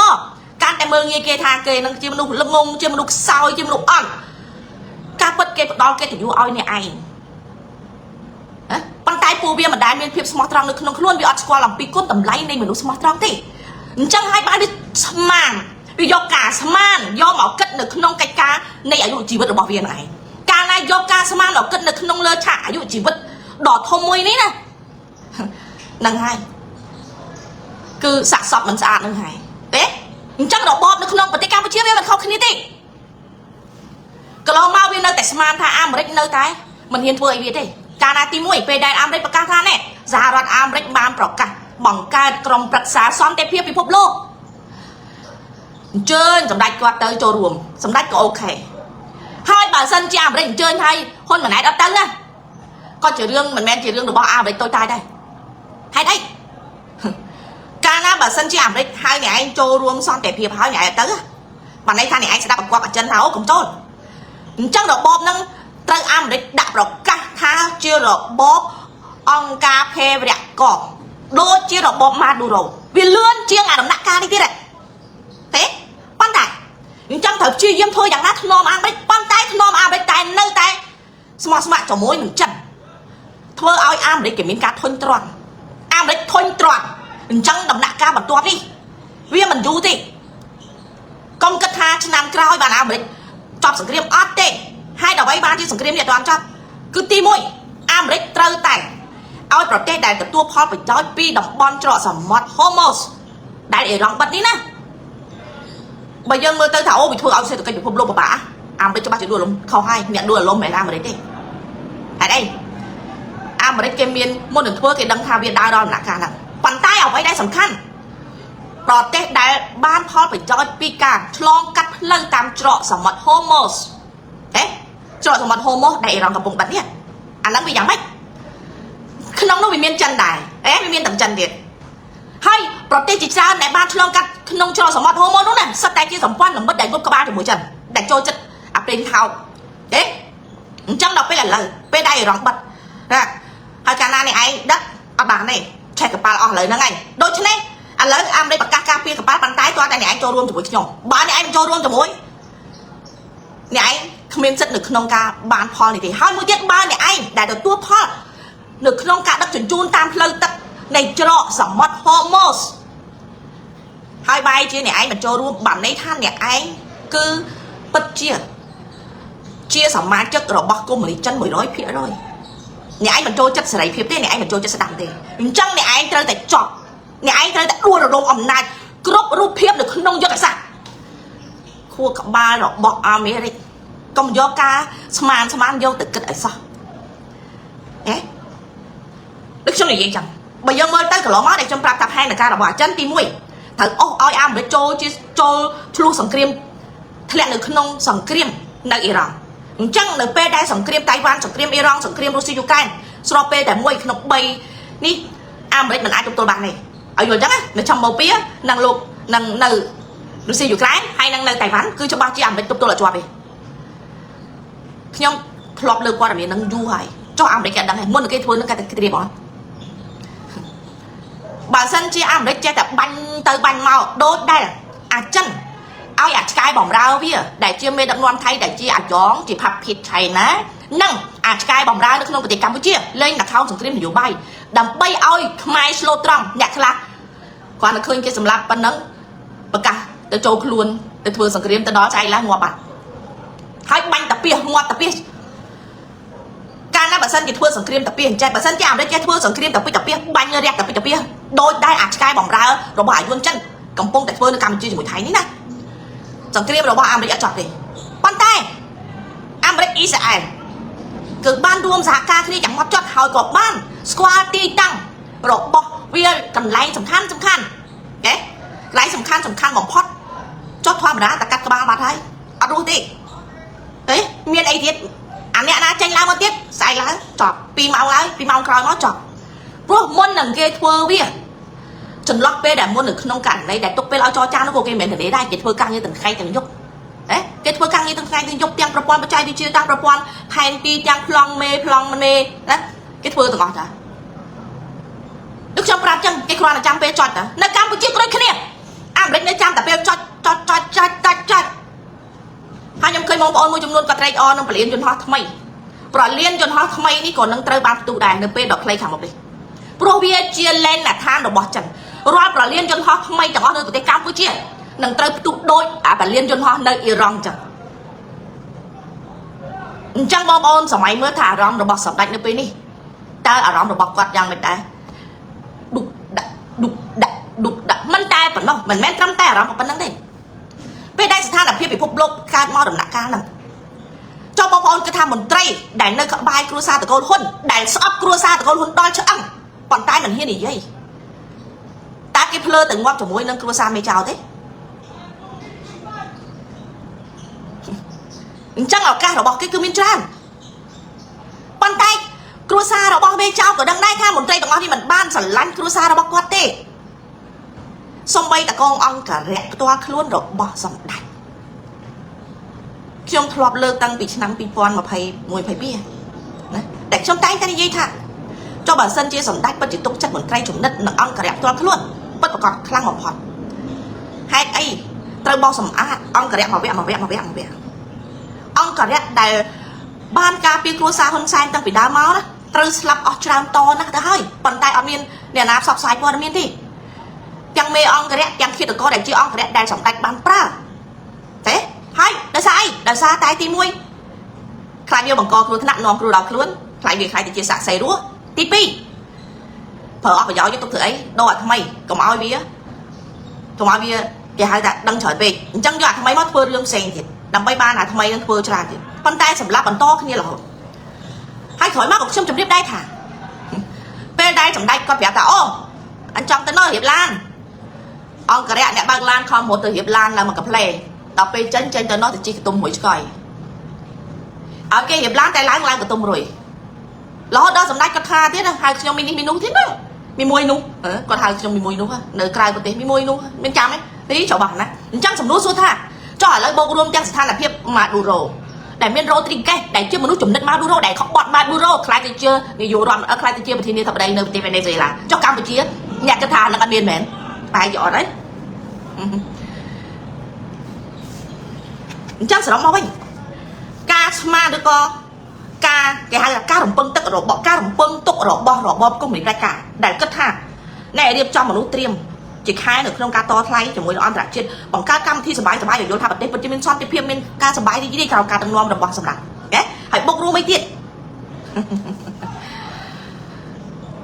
can tại mơ nghe kê tha kê nâng chia mà nuôi là ngùng chia mà nuôi sao chia mà nuôi ăn ca bất kê đo kê thì vô oi này ai bàn tayปูbia mà đại miền phiệp smart trăng được không luôn bị qua làm pi cốt tầm lấy nên mình nuôi smart trăng thì chẳng hai ba đi màn vì do cả sman do máu cất được không cái cá này ở dụ chỉ vật được bảo viên này cá này do cá sman nó cất được không lơ trả ở dụ chỉ vật đỏ thông môi ní nè nâng hai cứ sạc sọt mình sạc nâng hai đấy chắc đỏ bọt được không bật tay cam chia với mình không khi đi cái lo mau viên nơi tại sman tha am ở nơi cái mình hiền vừa vậy đi cá này tìm mũi về đại am đây bạc cá tha nè ra loạt am đấy ban bọc cả bằng ca cầm bạc xá son tép phía bị phốp lô chơi sầm đạch quạt tới cho ruộng sầm đạch có ok hai bà dân cha mà chơi hay hôn mà nãy đã tới nè con chỉ riêng mình men chỉ riêng được bao à đấy tôi tai đây hay đấy ca na bà dân cha đấy hai ngày anh cho ruộng son tẹp hiệp hai ngày tới mà nay thằng này anh sẽ đạp qua bà chân tháo cũng tốt chắc được bom nâng tới am đấy đạp được cắt tha chưa được bóp ông cà phê đẹp cỏ đôi chưa được bóp mà đủ rồi vì lươn chiêng à đồng nặng ca đi thế này thế ban tay nhưng trong thời chi yếm thôi chẳng nát nom ăn bách ban tay nom ăn bách tay nơi tay smart cho mối mình chân thưa ai am đấy kiểu miếng cá thôn tròn am đấy thôn tròn mình chẳng đầm nặng ca bằng tua đi vì mình du thì công cất ha chân nam cao bạn am đấy chọc sừng cream ớt tê hai đầu bay ba chứ sừng cream để toàn chọc cứ ti môi am đấy trâu tay aiប្រទេសដែលទទួលផលប្រយោជន៍ពីតំបន់ច្រកសមុទ្រ Hormuz ដែលអ៊ីរ៉ង់បិទនេះណាបើយើងមើលទៅថាអូវាធ្វើឲ្យសេដ្ឋកិច្ចពិភពលោកពិបាកអាមេរិកច្បាស់ជាដួលលំខុសហើយអ្នកដួលលំមិនអាមេរិកទេហេតុអីអាមេរិកគេមានមុននឹងធ្វើគេដឹងថាវាដើរដល់ដំណាក់កាលហ្នឹងប៉ុន្តែអ្វីដែលសំខាន់ប្រទេសដែលបានផលប្រយោជន៍ពីការឆ្លងកាត់ផ្លូវតាមច្រកសមុទ្រ Hormuz ទេច្រកសមុទ្រ Hormuz ដែលអ៊ីរ៉ង់កំពុងបិទនេះអាហ្នឹងវាយ៉ាងម៉េចក្នុងនោះវាមានចិនដែរវាមានទាំងចិនទៀតហើយប្រទេសជាច្រើនដែលបានឆ្លងកាត់ក្នុងច្រកសមុទ្រ Hormuz នោះណាសិតតែជាសម្ព័ន្ធលំមិតដែលងប់ក្បាលជាមួយចិនដែលចូលចិត្តអាប្រេងថោកទេអញ្ចឹងដល់ពេលឥឡូវពេលដែលអ៊ីរ៉ង់បិទណាហើយកាលណានេះឯងដឹកអត់បានទេឆែកកប៉ាល់អស់ឥឡូវហ្នឹងឯងដូច្នេះឥឡូវអាមេរិកប្រកាសការពារកប៉ាល់ប៉ុន្តែតើតែអ្នកឯងចូលរួមជាមួយខ្ញុំបើអ្នកឯងចូលរួមជាមួយអ្នកឯងគ្មានសិទ្ធិនៅក្នុងការបានផលនេះទេហើយមួយទៀតបើអ្នកឯងដែលទទួលផលនៅក្នុងការដឹកជញ្ជូនតាមផ្លូវទឹកនៃច្រកសមុទ្រ Hormuz ហើយបែរជាអ្នកឯងបញ្ចូលរួមបានន័យថាអ្នកឯងគឺពិតជាសមាជិករបស់កុម្មុយនីសចិន 100% អ្នកឯងបញ្ចូលចិត្តសេរីភាពទេអ្នកឯងបញ្ចូលចិត្តស្ដាប់ទេអញ្ចឹងអ្នកឯងត្រូវតែចប់អ្នកឯងត្រូវតែដួលរំលំអំណាចគ្រប់រូបភាពនៅក្នុងយុទ្ធសាស្ត្រខួរក្បាលរបស់អាមេរិកកុំយកការស្មានយកទៅគិតឲ្យសោះដូចខ្ញុំនិយាយចឹងបើយើងមើលទៅកន្លងមកដែលខ្ញុំប្រាប់ថាផែនការរបស់អាចិនទី1ត្រូវអស់ឲ្យអាមេរិកចូលឆ្លោះសង្គ្រាមធ្លាក់នៅក្នុងសង្គ្រាមនៅអ៊ីរ៉ង់អញ្ចឹងនៅពេលដែលសង្គ្រាមតៃវ៉ាន់សង្គ្រាមអ៊ីរ៉ង់សង្គ្រាមរុស្ស៊ីយូក្រែនស្របពេលតែមួយក្នុង3នេះអាមេរិកមិនអាចទទួលបានទេឲ្យយល់ចឹងណានៅចំមកពីនឹងលោកនឹងនៅរុស្ស៊ីយូក្រែនហើយនឹងនៅតៃវ៉ាន់គឺច្បាស់ជាអាមេរិកទទួលឲ្យជាប់ទេខ្ញុំធ្លាប់លើព័ត៌មាននឹងយូរហើយចុះអាមេរិកគេដឹងហើយមុនគេធ្វើនឹងគេតែត្រៀមអត់បើសិនជាអាមេរិកចេះតែបាញ់ទៅបាញ់មកដូចដែលអាចិនឲ្យអាឆ្កែបំរើវាដែលជាមេដឹកនាំថៃដែលជាអាយ៉ងជាផាប់ភីតឆៃណានិងអាឆ្កែបំរើនៅក្នុងប្រទេសកម្ពុជាលេងដាក់ខោសង្គ្រាមនយោបាយដើម្បីឲ្យខ្មែរស្លូតត្រង់អ្នកខ្លះគាត់ទៅឃើញគេសម្លាប់ប៉ុណ្ណឹងប្រកាសទៅចូលខ្លួនទៅធ្វើសង្គ្រាមទៅដល់ចៃឡាងាប់បាត់ហើយបាញ់តាពីងាប់តាពីកាលណាបើសិនជាធ្វើសង្គ្រាមតាពីអញ្ចឹងបើសិនជាអាមេរិកចេះធ្វើសង្គ្រាមតាពីបាញ់រះតាពីដោយដែលអាឆ្កែបំរើរបស់អាយុនចិនកំពុងតែធ្វើនៅកម្ពុជាជាមួយថៃនេះណាសង្គ្រាមរបស់អាមេរិកអត់ចប់ទេប៉ុន្តែអាមេរិកអ៊ីស្រាអែលគឺបានរួមសហការគ្នាយ៉ាងម៉ត់ចត់ហើយក៏បានស្គាល់ទីតាំងរបស់វាកន្លែងសំខាន់កន្លែងសំខាន់បំផុតចុះធម្មតាតែកាត់ក្បាលបាត់ហើយអត់រស់ទេមានអីទៀត អាអ្នកណាចេញឡើងមកទៀតស្អែកឡើងចប់2ម៉ោងឡើង2ម៉ោងក្រោយមកចប់ព្រោះមុននឹងគេធ្វើវាចន្លោះពេលដែលមុននៅក្នុងករណីដែលទុកពេលឲ្យចរចានោះក៏គេមិនមែនទេដែរគេធ្វើការងារទាំងថ្ងៃទាំងយប់គេធ្វើការងារទាំងថ្ងៃទាំងយប់ទាំងប្រព័ន្ធបច្ចេកវិទ្យាទាំងប្រព័ន្ធផែនទីទាំងប្លង់មេណាគេធ្វើទាំងអស់តាដូចខ្ញុំប្រាប់ចឹងគេគ្រាន់តែចាំពេលចុចតានៅកម្ពុជាក៏ដូចគ្នាអាមេរិកនៅចាំតែពេលចុចហើយខ្ញុំឃើញបងប្អូនមួយចំនួនក៏ត្រេកអរនឹងពលានយន្តហោះថ្មីប្រលានយន្តហោះថ្មីនេះក៏នឹងត្រូវបានផ្ទុះដែរនៅពេលដល់ខ្លីខាងមុខនេះព្រោះវាជាលែនដ្ឋានរបស់ចិនរាល់ប្រលានយន្តហោះថ្មីទាំងអស់នៅប្រទេសកម្ពុជានឹងត្រូវផ្ទុះដូចអាប្រលានយន្តហោះនៅអ៊ីរ៉ង់ចឹងអញ្ចឹងបងប្អូនសម័យមើលថាអារម្មណ៍របស់សម្ដេចនៅពេលនេះតើអារម្មណ៍របស់គាត់យ៉ាងម៉េចដែរឌុកដាក់មិនតែប៉ុណ្ណោះមិនមែនត្រឹមតែអារម្មណ៍ប៉ុណ្្នឹងទេពេលដែលស្ថានភាពពិភពលោកកើតមកដំណាក់កាលហ្នឹងចុះបងប្អូនគិតថាមន្ត្រីដែលនៅក្បែរគ្រួសារតកូលហ៊ុនដែលស្អប់គ្រួសារតកូលហ៊ុនដល់ឆ្អឹងប៉ុន្តែមិនហ៊ាននិយាយតើគេភ្លើទៅងាប់ជាមួយនឹងគ្រួសារមេចៅទេអញ្ចឹងឱកាសរបស់គេគឺមានច្រើនប៉ុន្តែគ្រួសាររបស់មេចៅក៏ដឹងដែរថាមន្ត្រីទាំងអស់នេះមិនបានស្រឡាញ់គ្រួសាររបស់គាត់ទេសំបីតកងអង្គរៈផ្ទាល់ខ្លួនរបស់សម្ដេចខ្ញុំធ្លាប់លើកតាំងពីឆ្នាំ2021 22ណាតែខ្ញុំតែងតែនិយាយថាចុះបើសិនជាសម្ដេចពិតជាទុកចិត្តមន្ត្រីចំណិតនិងអង្គរៈផ្ទាល់ខ្លួនពិតប្រកបខ្លាំងបំផុតហេតុអីត្រូវបោះសម្អាតអង្គរៈមកវគ្គអង្គរៈដែលបានការពារគ្រួសារហ៊ុនសែនតាំងពីដើមមកណាត្រូវស្លាប់អស់ច្រើនតណាស់ទៅហើយប៉ុន្តែអត់មានអ្នកណាផ្សព្វផ្សាយព័ត៌មានទេទាំងមេអង្គរៈទាំងឃាតករដែលជាអង្គរៈដែលសម្ដេចបានប្រើទេហើយដោយសារអីដោយសារតែទី1ខ្លាចវាបង្កគ្រោះថ្នាក់នាំគ្រូដល់ខ្លួនខ្លាចវាខ្លាចទៅជាសាក់សីរស់ទី2ប្រើអស់ប្រយោជន៍យកទុកធ្វើអីដូរអាថ្មីកុំឲ្យវាគេហៅថាដឹងច្រើនពេកអញ្ចឹងយកអាថ្មីមកធ្វើរឿងផ្សេងទៀតដើម្បីបានអាថ្មីនឹងធ្វើច្រើនទៀតប៉ុន្តែសម្រាប់បន្តគ្នារហូតហើយក្រោយមកក៏ខ្ញុំជម្រាបដែរថាពេលដែលសម្ដេចគាត់ប្រាប់ថាអូអញចង់ទៅនៅរៀបឡានអង្គរៈអ្នកបើកឡានខំរត់ទៅរៀបឡានឡើងមកកាផ្លេដល់ពេលចេញទៅនោះទៅជីកតុំមួយឆ្កយឲ្យគេរៀបឡានតែឡើងកតុំរុយរហូតដល់សម្ដេចគាត់ថាទៀតហៅខ្ញុំមីនេះមីនោះទៀតណាមីមួយនោះគាត់ហៅខ្ញុំមីមួយនោះនៅក្រៅប្រទេសមីមួយនោះមានចាំទេនេះច្របាស់ណាអញ្ចឹងសំណួរសួរថាចុះឥឡូវបូករួមទាំងស្ថានភាពម៉ាឌូរ៉ូដែលមានរ៉ូទ្រីហ្កេសដែលជាមនុស្សចំណិតម៉ាឌូរ៉ូដែលខកបាត់ម៉ាឌូរ៉ូខ្លាចទៅជានាយករដ្ឋខ្លាចទៅជាប្រធានាធិបតីនៅប្រទេសវេណេស៊ុយអេឡាចុះកម្ពុជាអ្នកគិតថានឹងអត់មានមែនបែរយកអត់ហើយអញ្ចឹងសរុបមកវិញការស្មានឬក៏ការគេហៅថាការរំពឹងទុករបស់របបកុម្មុយនីសការដែលគិតថាអ្នករៀបចំមនុស្សត្រៀមជាខែនៅក្នុងការតថ្លៃជាមួយនឹងអន្តរជាតិបង្កើតកម្មវិធីសบายយល់ថាប្រទេសពិតជាមានសន្តិភាពមានការសบายរីករាយក្រោមការដឹកនាំរបស់សម្ដេចណាហើយបុករួមអីទៀត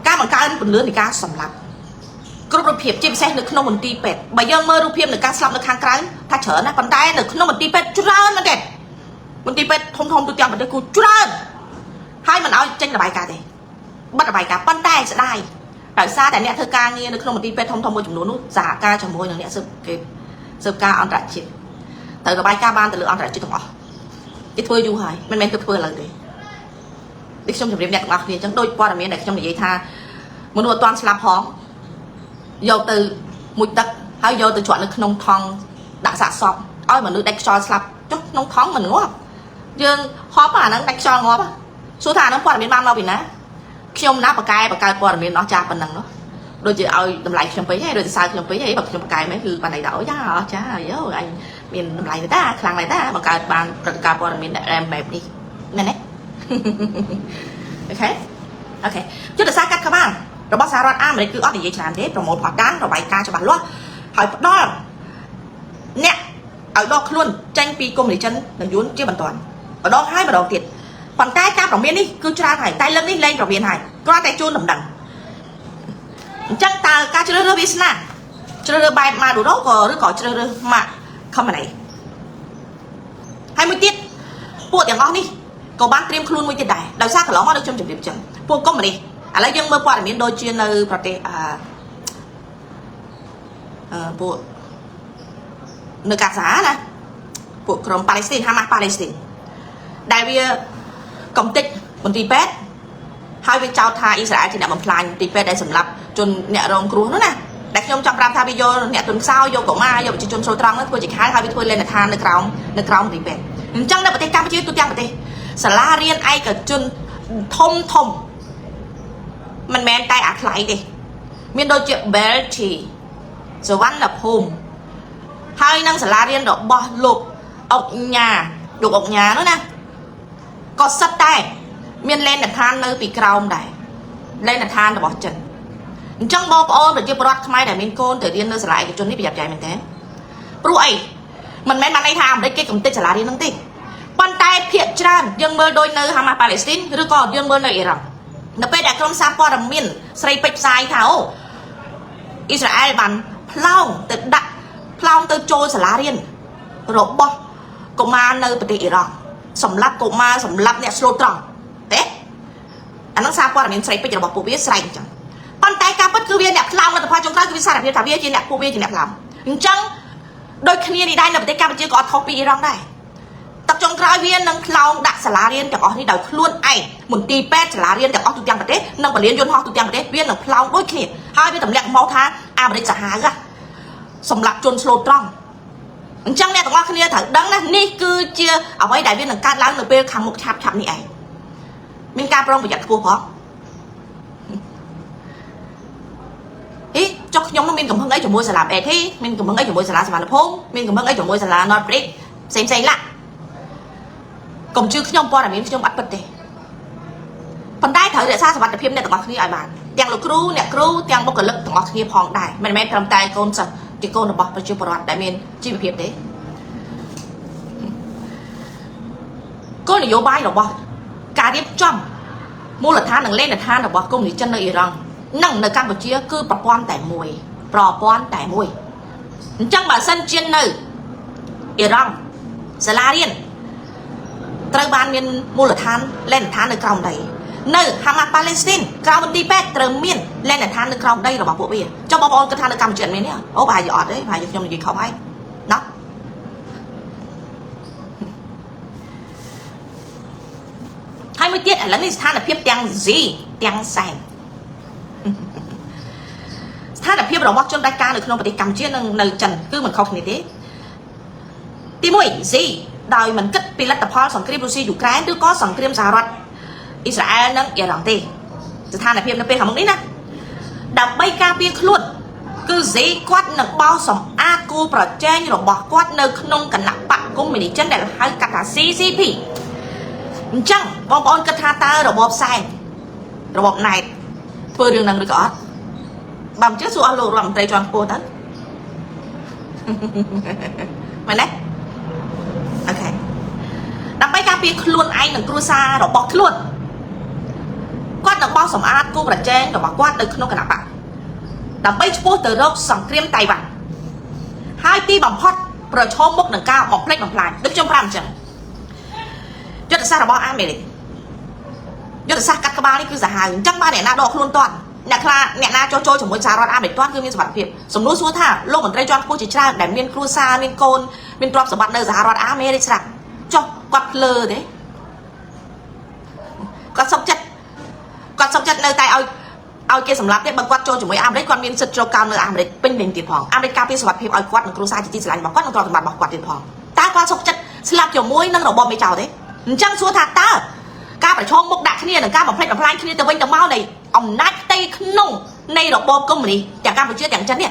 ការបង្កើនពន្លឺនៃការសម្លាប់គ្រប់រូបភាពជាពិសេសនៅក្នុងមន្ទីរពេទ្យបើយើងមើលរូបភាពនៃការស្លាប់នៅខាងក្រៅថាច្រើនណាស់ប៉ុន្តែនៅក្នុងមន្ទីរពេទ្យច្រើនមែនទេមន្ទីរពេទ្យធំទូទាំងប្រទេសគូច្រើនហើយមិនឲ្យចេញរបាយការណ៍ទេបិទរបាយការណ៍ប៉ុន្តែស្ដាយដោយសារតែអ្នកធ្វើការងារនៅក្នុងមន្ទីរពេទ្យធំមួយចំនួននោះសហការជាមួយនឹងអ្នកស៊ើបការអន្តរជាតិត្រូវរបាយការណ៍បានទៅលើអន្តរជាតិទាំងអស់គេធ្វើយូរហើយមិនមែនធ្វើឥឡូវទេដូចខ្ញុំជម្រាបអ្នកទាំងអស់គ្នាអញ្ចឹងដូចព័ត៌មានដែលខ្ញុំនិយាយថាមនុស្សអត់ទាន់ស្លាប់ផងយកទៅមួយទឹកហើយយកទៅជាប់នៅក្នុងថង់ដាក់សាកសពឲ្យមនុស្សដាច់ខ្យល់ស្លាប់ចុះក្នុងថង់មិនងាប់យើងហប់អាហ្នឹងដាច់ខ្យល់ងាប់សួរថាអាហ្នឹងព័ត៌មានបានមកពីណាខ្ញុំណាបង្កើតព័ត៌មានអស់ចាស់ប៉ុណ្ណឹងនោះដូចជាឲ្យតម្លៃខ្ញុំពេកហ៎ដូចសើខ្ញុំពេកហ៎បើខ្ញុំបង្កើតមែនគឺបានន័យថាអូចាអស់ចាយោអញមានតម្លៃទេតាខ្លាំងទេតាបង្កើតបានព្រឹត្តិការណ៍ព័ត៌មានដែលបែបនេះមែនទេអូខេយុទ្ធសាស្ត្រកាត់ក្បាលរបស់សហរដ្ឋអាមេរិកគឺអត់និយាយច្រើនទេប្រមូលផុសតាងរបាយការណ៍ច្បាស់លាស់ហើយផ្ដល់អ្នកឲ្យដកខ្លួនចេញពីកុម្មុយនីសចិននិងយួនជាបន្តម្ដងហើយម្ដងទៀតប៉ុន្តែការប្រមាននេះគឺច្រើនហើយតែលើកនេះលែងប្រមានហើយគ្រាន់តែជូនដំណឹងអញ្ចឹងតើការជ្រើសរើសវាសនាជ្រើសរើសបែបម៉ាឌូរ៉ូក៏ឬក៏ជ្រើសរើសម៉ាខមណីហើយមួយទៀតពួកទាំងអស់នេះក៏បានត្រៀមខ្លួនមួយទៀតដែរដោយសារកន្លងមកដូចខ្ញុំជម្រាបចឹងពួកកុម្មុយនីសឥឡូវយើងមើលព័ត៌មានដូចជានៅប្រទេសពួកនៅកាហ្សាណាពួកក្រុមប៉ាឡេស្ទីនហាម៉ាស់ប៉ាឡេស្ទីនដែលវា công tích một tí pet hai bên trao tha Israel thì đã bằng plan tí pet đây sầm lập chôn nhẹ rong cừu nữa nè đặt trong trong ram tha bây giờ nhẹ tuần sau vô cổ ma vô chỉ chôn sôi trăng nó thôi chỉ hai bên thôi lên là than nước còng tí pet chẳng đâu bật tay cam chứ tôi chẳng bật tay sả la riêng ai cả chôn thông mình men tay ạt lại đi miền đôi chuyện bé chỉ rồi văn lập hùng hai năng sả la riêng đó bỏ lục ốc nhà đục ốc nhà nữa nè có sắt tay miền lên là than nơi bị còng này lên là than là bỏ chân trong bọc ôm được chưa bọt mai để miền côn từ điên nơi sả lại cho nên bị dập chạy mình thế rồi mình men ai tham đấy cái công ty sả la riêng năng tin bàn tay phiệt tràn dương mơ đôi nơi Hamas Palestine rồi còn dương mơ nơi Iran nó bây đã trong sao qua đầm miền xây bạch sai thảo Israel bàn plau từ đặt plau từ trôi sả lá riêng rồi bỏ cộng ma nơi bờ Iran sầm lấp cộng ma sầm lấp nè slow tròn thế anh nó sao qua đầm miền xây bạch rồi bỏ biết xây chẳng bàn tay cá bất cứ viên đẹp plau là tập hoa trong ta cứ biết sai là thả viên trên đẹp cô viên trên đẹp làm chẳng đôi khi đi đây là bờ cá bên chưa có thóc bị Iran đây tập trong trái viên nâng lao đặt sả lá riêng chẳng có đi đầu luôn ai một tí pet sả lá riêng chẳng có tụi tiếng bật tết nâng bật liên dân họ tụi tiếng bật tết viên nâng lao đôi khi hai viên tầm lẹt máu tha à bật sả hà ra sầm lạc chôn slow trăng chẳng nè tụi họ khi thở đắng nè ní cứ chia ở với đại viên nâng cát láng nâng bê khang một chạp chạp này mình ca prong bị giật cua khó ý cho nhóm nó mình cầm hứng ấy cho mua sả lá bè thế mình cầm hứng ấy cho mua sả lá là phong mình cầm hứng ấy cho mua sả lá non break xem lại công chư nhom po là miếng nhom bắt bật đi phần đai thở để xaสวัสดิภาพเนี่ยตลอดที่ไอ้บ้านอย่างลูกครูเนี่ยครูอย่างบกเลิกตลอดที่พองได้มันไม่ทำใจโกนสัตว์ที่โกนบอกประจุประวัติได้เมนชีวิตเพียบเด้ก็นโยบายหรอบอกการเรียบจ้ำมูลฐานหนึ่งเล่นฐานหรอบอกกลุ่มนี้จันในอิหร่านนั่งในกัมพูชีคือประปอนแต่มวยจังบาสันเจียนในอิหร่านสลาเรียนត្រូវបានមានមូលដ្ឋានលែនដ្ឋាននៅក្រោមដីនៅ Hamas Palestine ក្រោមទីពេទ្យត្រូវមានលែនដ្ឋាននៅក្រោមដីរបស់ពួកវាចុះបងប្អូនគិតថានៅកម្ពុជាមានទេអូប្រហែលជាអត់ទេប្រហែលជាខ្ញុំនិយាយខុសហើយណោះហើយមួយទៀតឥឡូវនេះស្ថានភាពទាំង Z ទាំងសែនស្ថានភាពរបស់ជនដាច់ការនៅក្នុងប្រទេសកម្ពុជានិងនៅចិនគឺមិនខុសគ្នាទេទី1 Zដោយមិនគិតពីលទ្ធផលសង្គ្រាមរុស្ស៊ីយូក្រែនឬក៏សង្គ្រាមសហរដ្ឋអ៊ីស្រាអែលនិងអ៊ីរ៉ង់ទេស្ថានភាពនៅពេលខាងមុខនេះណាដើម្បីការពារខ្លួនគឺសេគាត់នឹងបោសសម្អាតគូប្រជែងរបស់គាត់នៅក្នុងគណៈបកកុម្មុយនីសចិនដែលហៅកាត់ថា CCP អញ្ចឹងបងប្អូនគិតថាតើរបបសែនរបបណែតធ្វើរឿងហ្នឹងឬក៏អត់បើមិនជឿសួរអស់លោករដ្ឋមន្ត្រីជាន់ខ្ពស់ទៅមែនទេអូខេដើម្បីការពារខ្លួនឯងនិងគ្រួសាររបស់ខ្លួនគាត់នឹងបោសសម្អាតគូប្រជែងរបស់គាត់នៅក្នុងគណៈបកដើម្បីឈ្មោះទៅរកសង្គ្រាមតៃវ៉ាន់ហើយទីបំផុតប្រឈមមុខនឹងការបំផ្លិចបំផ្លាញដូចខ្ញុំប្រាប់អញ្ចឹងយុទ្ធសាស្ត្ររបស់អាមេរិកយុទ្ធសាស្ត្រកាត់ក្បាលនេះគឺសាហាវអញ្ចឹងបានអ្នកណាដកខ្លួនទាន់អ្នកណាចូលជាមួយសហរដ្ឋអាមេរិកទាន់គឺមានសុវត្ថិភាពសំណួរសួរថាលោកមន្ត្រីជាន់ខ្ពស់ជាច្រើនដែលមានគ្រួសារមានកូនមានទ្រព្យសម្បត្តិនៅសហរដ្ឋអាមេរិកស្រាប់ចុះគាត់ភ្លើទេគាត់សុខចិត្តនៅតែឲ្យគេសម្លាប់ទេបើគាត់ចូលជាមួយអាមេរិកគាត់មានសិទ្ធិចូលកម្មនៅអាមេរិកពេញលេញទៀតផងអាមេរិកការពារសុវត្ថិភាពឲ្យគាត់និងគ្រួសារជាទីស្រឡាញ់របស់គាត់និងទ្រព្យសម្បត្តិរបស់គាត់ទៀតផងតើគាត់សុខចិត្តស្លាប់ជាមួយនឹងរបបមេចៅទេអញ្ចឹងសួរថាតើការប្រឈមមុខដាក់គ្នានឹងការបំផ្លិចបំផ្លាញគ្នាទៅវិញទៅមកនៃអំណាចផ្ទៃក្នុងនៃរបបកុម្មុយនីសទាំងកម្ពុជាទាំងចិននេះ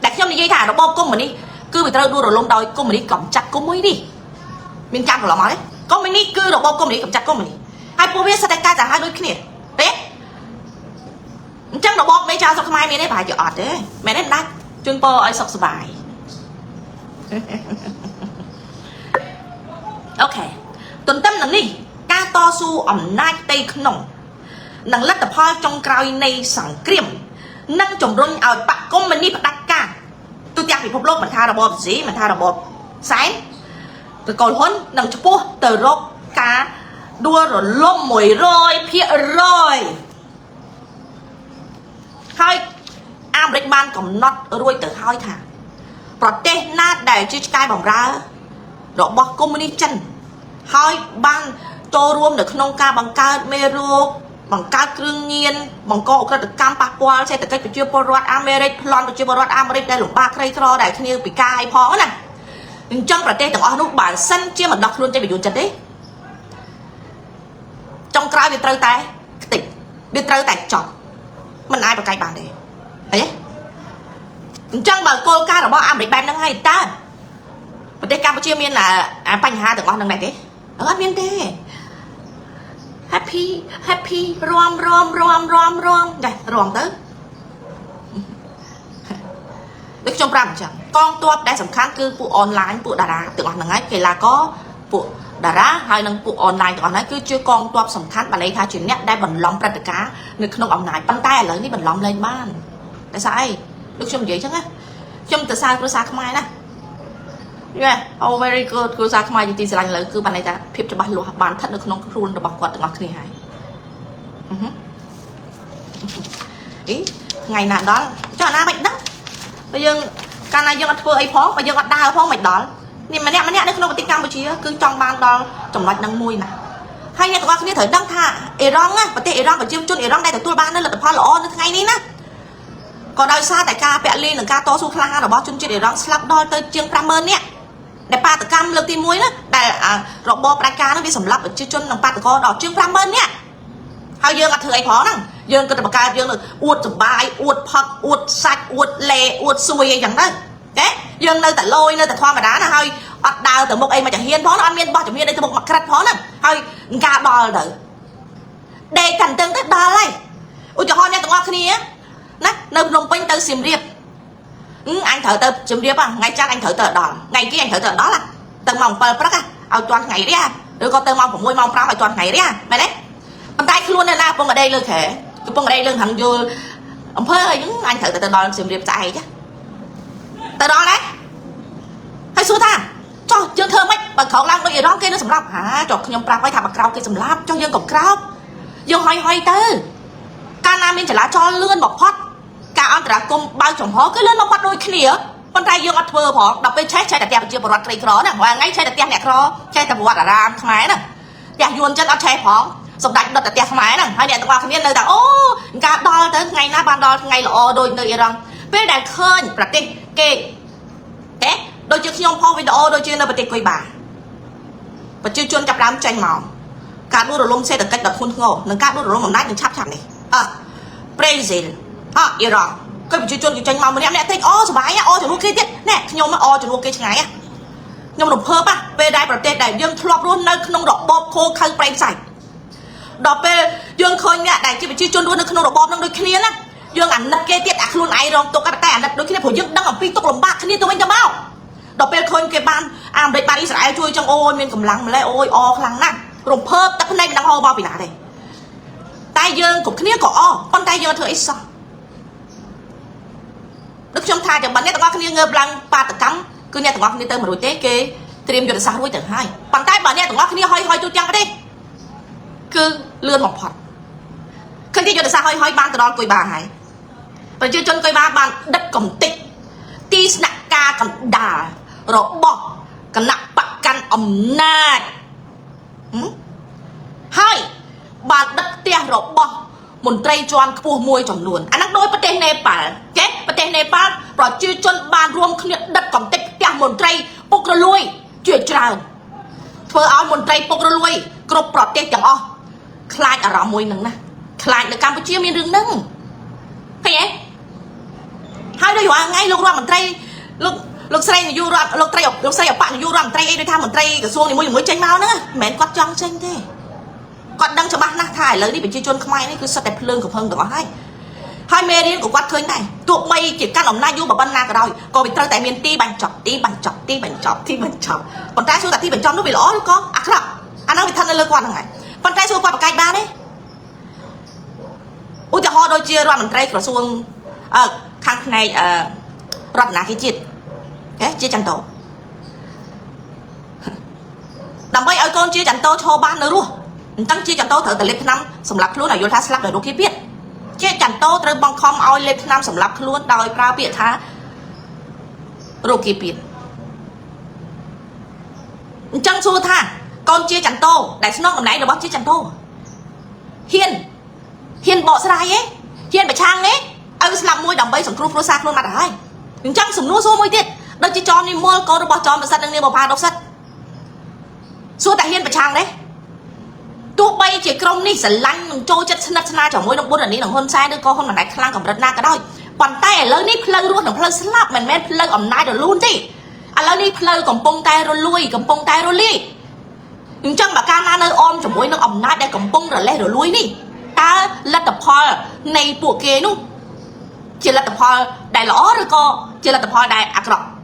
ដែលខ្ញុំនិយាយថារបបកុម្មុយនីសគឺវាត្រូវដួលរលំដោយកុម្មុយនីសកំចាត់កុម្មុយនីសមានចាំកន្លងមកទេកុម្មុយនីសគឺរបបកុម្មុយនីសកំចាត់កុម្មុយនីសហើយពួកវាសិតតែការសាហាវដូចគ្នាទេអញ្ចឹងរបបមេចៅស្រុកខ្មែរមានទេប្រហែលជាអត់ទេមែនទេដាច់ជូនពរឲ្យសុខសប្បាយអូខេទន្ទឹមនឹងនេះការតស៊ូអំណាចផ្ទៃក្នុងនិងលទ្ធផលចុងក្រោយនៃសង្គ្រាមនិងជំរុញឲ្យបកកុម្មុយនីសផ្ដាច់ការទូទាំងពិភពលោកមិនថារបបស៊ីមិនថារបបសែនឬក៏ហ៊ុននឹងឈ្មោះទៅរកការដួលរលំ 100% ហើយអាមេរិកបានកំណត់រួចទៅហើយថាប្រទេសណាដែលជាឆ្កែបម្រើរបស់កុម្មុយនីសចិនហើយបាន ចូលរួមនៅក្នុងការបង្កើតមេរោគបង្កើតគ្រឿងញៀនបង្កអក្រិតកម្មប៉ះពាល់សេដ្ឋកិច្ចប្រជាពលរដ្ឋអាមេរិកប្លន់ប្រជាពលរដ្ឋអាមេរិកដែលលំបាកក្រីក្រដែលគ្នាពិការឲ្យផងណាអញ្ចឹងប្រទេសទាំងអស់នោះបើសិនជាមិនដោះខ្លួនចេញពីយួនចិត្តទេចុងក្រោយវាត្រូវតែខ្ទេចវាត្រូវតែចប់មិនអាចប្រកែកបានទេឃើញទេអញ្ចឹងបើគោលការណ៍របស់អាមេរិកបែបហ្នឹងហើយតើប្រទេសកម្ពុជាមានបញ្ហាទាំងអស់ហ្នឹងដែរទេអត់មានទេ happy រំដែររំទៅដូចខ្ញុំប្រាប់អញ្ចឹងកងទ័ពដែលសំខាន់គឺពួកអនឡាញពួកតារាទាំងអស់ហ្នឹងហើយកីឡាករពួកតារាហើយនិងពួកអនឡាញទាំងអស់ហ្នឹងគឺជាកងទ័ពសំខាន់បានន័យថាជាអ្នកដែលបន្លំព្រឹត្តិការណ៍នៅក្នុងអំណាចប៉ុន្តែឥឡូវនេះបន្លំលែងបានតែស្អីដូចខ្ញុំនិយាយអញ្ចឹងណាខ្ញុំទៅសារគ្រួសារខ្មែរណាOh very good គ្រួសារខ្មែរជាទីស្រឡាញ់ឥឡូវគឺបានន័យថាភាពច្បាស់លាស់បានស្ថិតនៅក្នុងខ្លួនរបស់គាត់ទាំងអស់គ្នាហើយថ្ងៃណាដល់ចុះអាណាមិនដឹងបើយើងកាលណាយើងអត់ធ្វើអីផងបើយើងអត់ដើរផងមិនដល់នេះម្នាក់នៅក្នុងប្រទេសកម្ពុជាគឺចង់បានដល់ចំណុចហ្នឹងមួយណាហើយអ្នកទាំងអស់គ្នាត្រូវដឹងថាអ៊ីរ៉ង់ណាប្រទេសអ៊ីរ៉ង់ប្រជាជនអ៊ីរ៉ង់ដែលទទួលបាននូវលទ្ធផលល្អនៅថ្ងៃនេះណាក៏ដោយសារតែការពលីនិងការតស៊ូក្លាហានរបស់ជនជាតិអ៊ីរ៉ង់ស្លាប់ដល់ទៅជាង 50,000 នាក់ដែលបាតកម្មលើកទី1ណាដែលរបបផ្ដាច់ការនោះវាសម្លាប់ប្រជាជននិងបាតកោដល់ជាង 50,000 នាក់ហើយយើងអត់ធ្វើអីផងហ្នឹងយើងគិតតែបង្កើតយើងអួតសុបាយអួតផឹកអួតសាច់អួតលេអួតស៊ួយអីចឹងទៅទេយើងនៅតែលយនៅតែធម្មតាណាហើយអត់ដើរទៅមុខអីមកចាហ៊ានផងអត់មានបោះជំហានអីទៅមុខមកក្រិតផងហ្នឹងហើយការដល់ទៅដេកកាន់ទឹងទៅដល់ហើយឧទាហរណ៍អ្នកទាំងអស់គ្នាណានៅភ្នំពេញទៅសៀមរាបអញត្រូវទៅជំរាបថ្ងៃច័ន្ទអញត្រូវទៅដល់ថ្ងៃគេអញត្រូវទៅដល់ទៅម៉ោង 7 ព្រឹកឲ្យទាន់ថ្ងៃរះឬក៏ទៅម៉ោង 6 ម៉ោង 5ឲ្យទាន់ថ្ងៃរះមែនទេប៉ុន្តែខ្លួននៅណាកំពុងតែដេកលើខែកំពុងតែដេកលើហងយល់អំភើអីហ្នឹងអញត្រូវទៅដល់សៀមរាបស្អែកទៅដល់ដែរហើយសួរថាចុះយើងធ្វើម៉េចបើក្រោកឡើងដូចអ៊ីរ៉ង់គេនឹងសម្លាប់ចុះខ្ញុំប្រាប់ឲ្យថាបើក្រោកគេសម្លាប់ចុះយើងកុំក្រោកយើងហុយទៅកាលណាមានចលាចលលឿនបំផុតការអន្តរាគមន៍បើកចំហគឺលឿនបំផុតដូចគ្នាប៉ុន្តែយើងអត់ធ្វើផងដល់ពេលឆេះតែផ្ទះប្រជាពលរដ្ឋក្រីក្រណារាល់ថ្ងៃឆេះតែផ្ទះអ្នកក្រឆេះតែវត្តអារាមខ្មែរណាផ្ទះយួនចិនអត់ឆេះផងសម្ដេចដុតតែផ្ទះខ្មែរហ្នឹងហើយអ្នកទាំងអស់គ្នានៅតែអូការដល់ទៅថ្ងៃណាបានដល់ថ្ងៃល្អដូចនៅអ៊ីរ៉ង់ពេលដែលឃើញប្រទេសគេទេដូចជាខ្ញុំផុសវីដេអូដូចជានៅប្រទេសគុយបាប្រជាជនចាប់ដើមចេញមកការដួលរលំសេដ្ឋកិច្ចដ៏ធ្ងន់ធ្ងរនិងការដួលរលំអំណាចនឹងឆាប់នេះប្រេស៊ីលអ៊ីរ៉ង់គឺប្រជាជនចេញមកម្នាក់អ្នកតិចអូសុបាយអូជំនួសគេទៀតណែខ្ញុំអូជំនួសគេឆ្ងាយខ្ញុំរំភើបពេលដែលប្រទេសដែលយើងធ្លាប់រស់នៅក្នុងរបបខូខើប្រេងផ្សាច់ដល់ពេលយើងឃើញអ្នកដែលជាប្រជាជនរស់នៅក្នុងរបបនឹងដូចគ្នាណាយើងអាណិតគេទៀតអាខ្លួនឯងរងទុកតែអាណិតដូចគ្នាព្រោះយើងដឹងអំពីទុកលំបាកគ្នាទៅវិញទៅមកដល់ពេលឃើញគេបានអាមេរិកបានអ៊ីស្រាអែលជួយចឹងអូយមានកម្លាំងម្លេះអូយអខ្លាំងណាស់រំភើបទឹកភ្នែកមិនដឹងហូរមកពីណាទេតែយើងគ្រប់គ្នាក៏ប៉ុន្តែយើងធ្វើអីសោះដូចខ្ញុំថាចាំបើអ្នកទាំងអស់គ្នាងើបឡើងបាតកម្មគឺអ្នកទាំងអស់គ្នាទៅមិនរួចទេគេត្រៀមយុទ្ធសាស្ត្ររួចទៅហើយប៉ុន្តែបើអ្នកទាំងអស់គ្នាហុយទូទាំងប្រទេសគឺលឿនបំផុតឃើញយុទ្ធសាស្ត្រហុយបានទៅដល់គុយបាហើយប្រជាជនគុយបាបានដឹកកំទេចទីស្នាក់ការកណ្ដាលរបស់គណៈបកកាន់អំណាចហើយបានដឹកផ្ទះរបស់មន្ត្រីជាន់ខ្ពស់មួយចំនួនអាហ្នឹងដោយប្រទេសនេប៉ាល់ចេះប្រទេសនេប៉ាល់ប្រជាជនបានរួមគ្នាដឹកកំទេចផ្ទះមន្ត្រីពុករលួយជាច្រើនធ្វើឲ្យមន្ត្រីពុករលួយគ្រប់ប្រទេសទាំងអស់ខ្លាចអារម្មណ៍មួយហ្នឹងណាខ្លាចនៅកម្ពុជាមានរឿងហ្នឹងឃើញទេហើយដូចរាល់ថ្ងៃលោករដ្ឋមន្ត្រីលោកស្រីនាយករដ្ឋលោកស្រីអបនាយករដ្ឋមន្ត្រីអីដូចថាមន្ត្រីក្រសួងនីមួយចេញមកហ្នឹងមិនមែនគាត់ចង់ចេញទេគាត់ដឹងច្បាស់ណាស់ថាឥឡូវនេះប្រជាជនខ្មែរនេះគឺសិតតែភ្លើងកំផឹងទាំងអស់ហើយមេរៀនក៏គាត់ឃើញដែរទោះបីជាកាន់អំណាចយូរប៉ុណ្ណាក៏ដោយក៏វាត្រូវតែមានទីបញ្ចប់ប៉ុន្តែសួរថាទីបញ្ចប់នោះវាល្អឬក៏អាក្រក់អាហ្នឹងវាស្ថិតនៅលើគាត់ហ្នឹងហើយប៉ុន្តែសួរគាត់ប្រកែកបានទេឧទាហរណ៍ដូចជារដ្ឋមន្ត្រីក្រសួងខាងផ្នែករដ្ឋាភិបាលជាតិជាចន្ទោដើម្បីឲ្យកូនជាចន្ទោឈរបាននៅរស់អញ្ចឹងជាចន្ទោត្រូវតែលេបថ្នាំសម្រាប់ខ្លួនឲ្យយល់ថាស្លាប់ដោយរោគគីពាទ្យជាចន្ទោត្រូវបង្ខំឲ្យលេបថ្នាំសម្រាប់ខ្លួនដោយប្រើពាក្យថារោគគីពាទ្យអញ្ចឹងសួរថា con chia chẳng tô đại nó hôm nay nó bóc chia chẳng tô hiền bỏ ra ấy hiền phải trang ấy ông làm môi đồng bay sủng cru sạc luôn mặt đấy nhưng chẳng sủng nua xô môi tiết đâu chỉ cho đi mua con nó bỏ cho mà sắt đừng đi bỏ pha độc sắt xua tại hiền phải trang đấy tụ bay chỉ công đi sẽ lăn trôi chất sân na chở môi đồng bún ở ní đồng hôn sai đứa con mà này khăn cầm đất na cái đôi bàn tay lớn ní plơ luôn đồng plơ slap mình men plơ ẩm nai rồi luôn đi lớn ní plơ cầm bông tay rồi lui cầm bông tay rồi li nhưng chẳng mà ca nơi ôm chở môi nó ẩm nai đây cầm bông rồi le rồi lui đi ta là tập hoa này bộ kia nu chỉ là tập hoa đại lõ rồi co chỉ là tập hoa đại ác rộng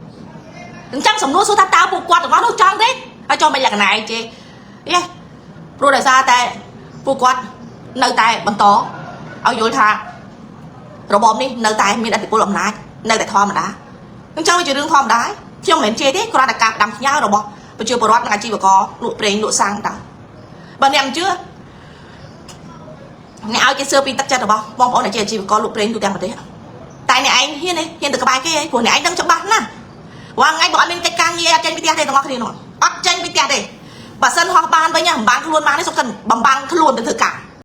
nhưng chẳng sống nuôi số ta bộ quạt nó đâu trăng đấy ai cho mày là cái này chị yeah rồi đại gia tại bộ quạt nơi tại bằng tó ao vô tha rồi bom đi nơi tại mình đã bị cô làm lại nơi tại thoa mà đá nhưng chẳng chỉ đừng thoa mà đá chứ không lên chê thế cô đã cạp đằng nhau rồi bom bây giờ bộ rót là chi mà có nụ preng nụ sang đó bạn em chưa này ao cái sơ pin tắt chân rồi bom bom này chỉ có lục lên tụi em mà thế tại này anh hiền từ cái bài cái của này anh đang trong bán nè hoàng anh bọn mình cái can như tranh bít đây nó bắt tranh bít đây bà sân hoa ban với nhà bán luôn bán đấy xong cần bằng băng luôn từ thử cả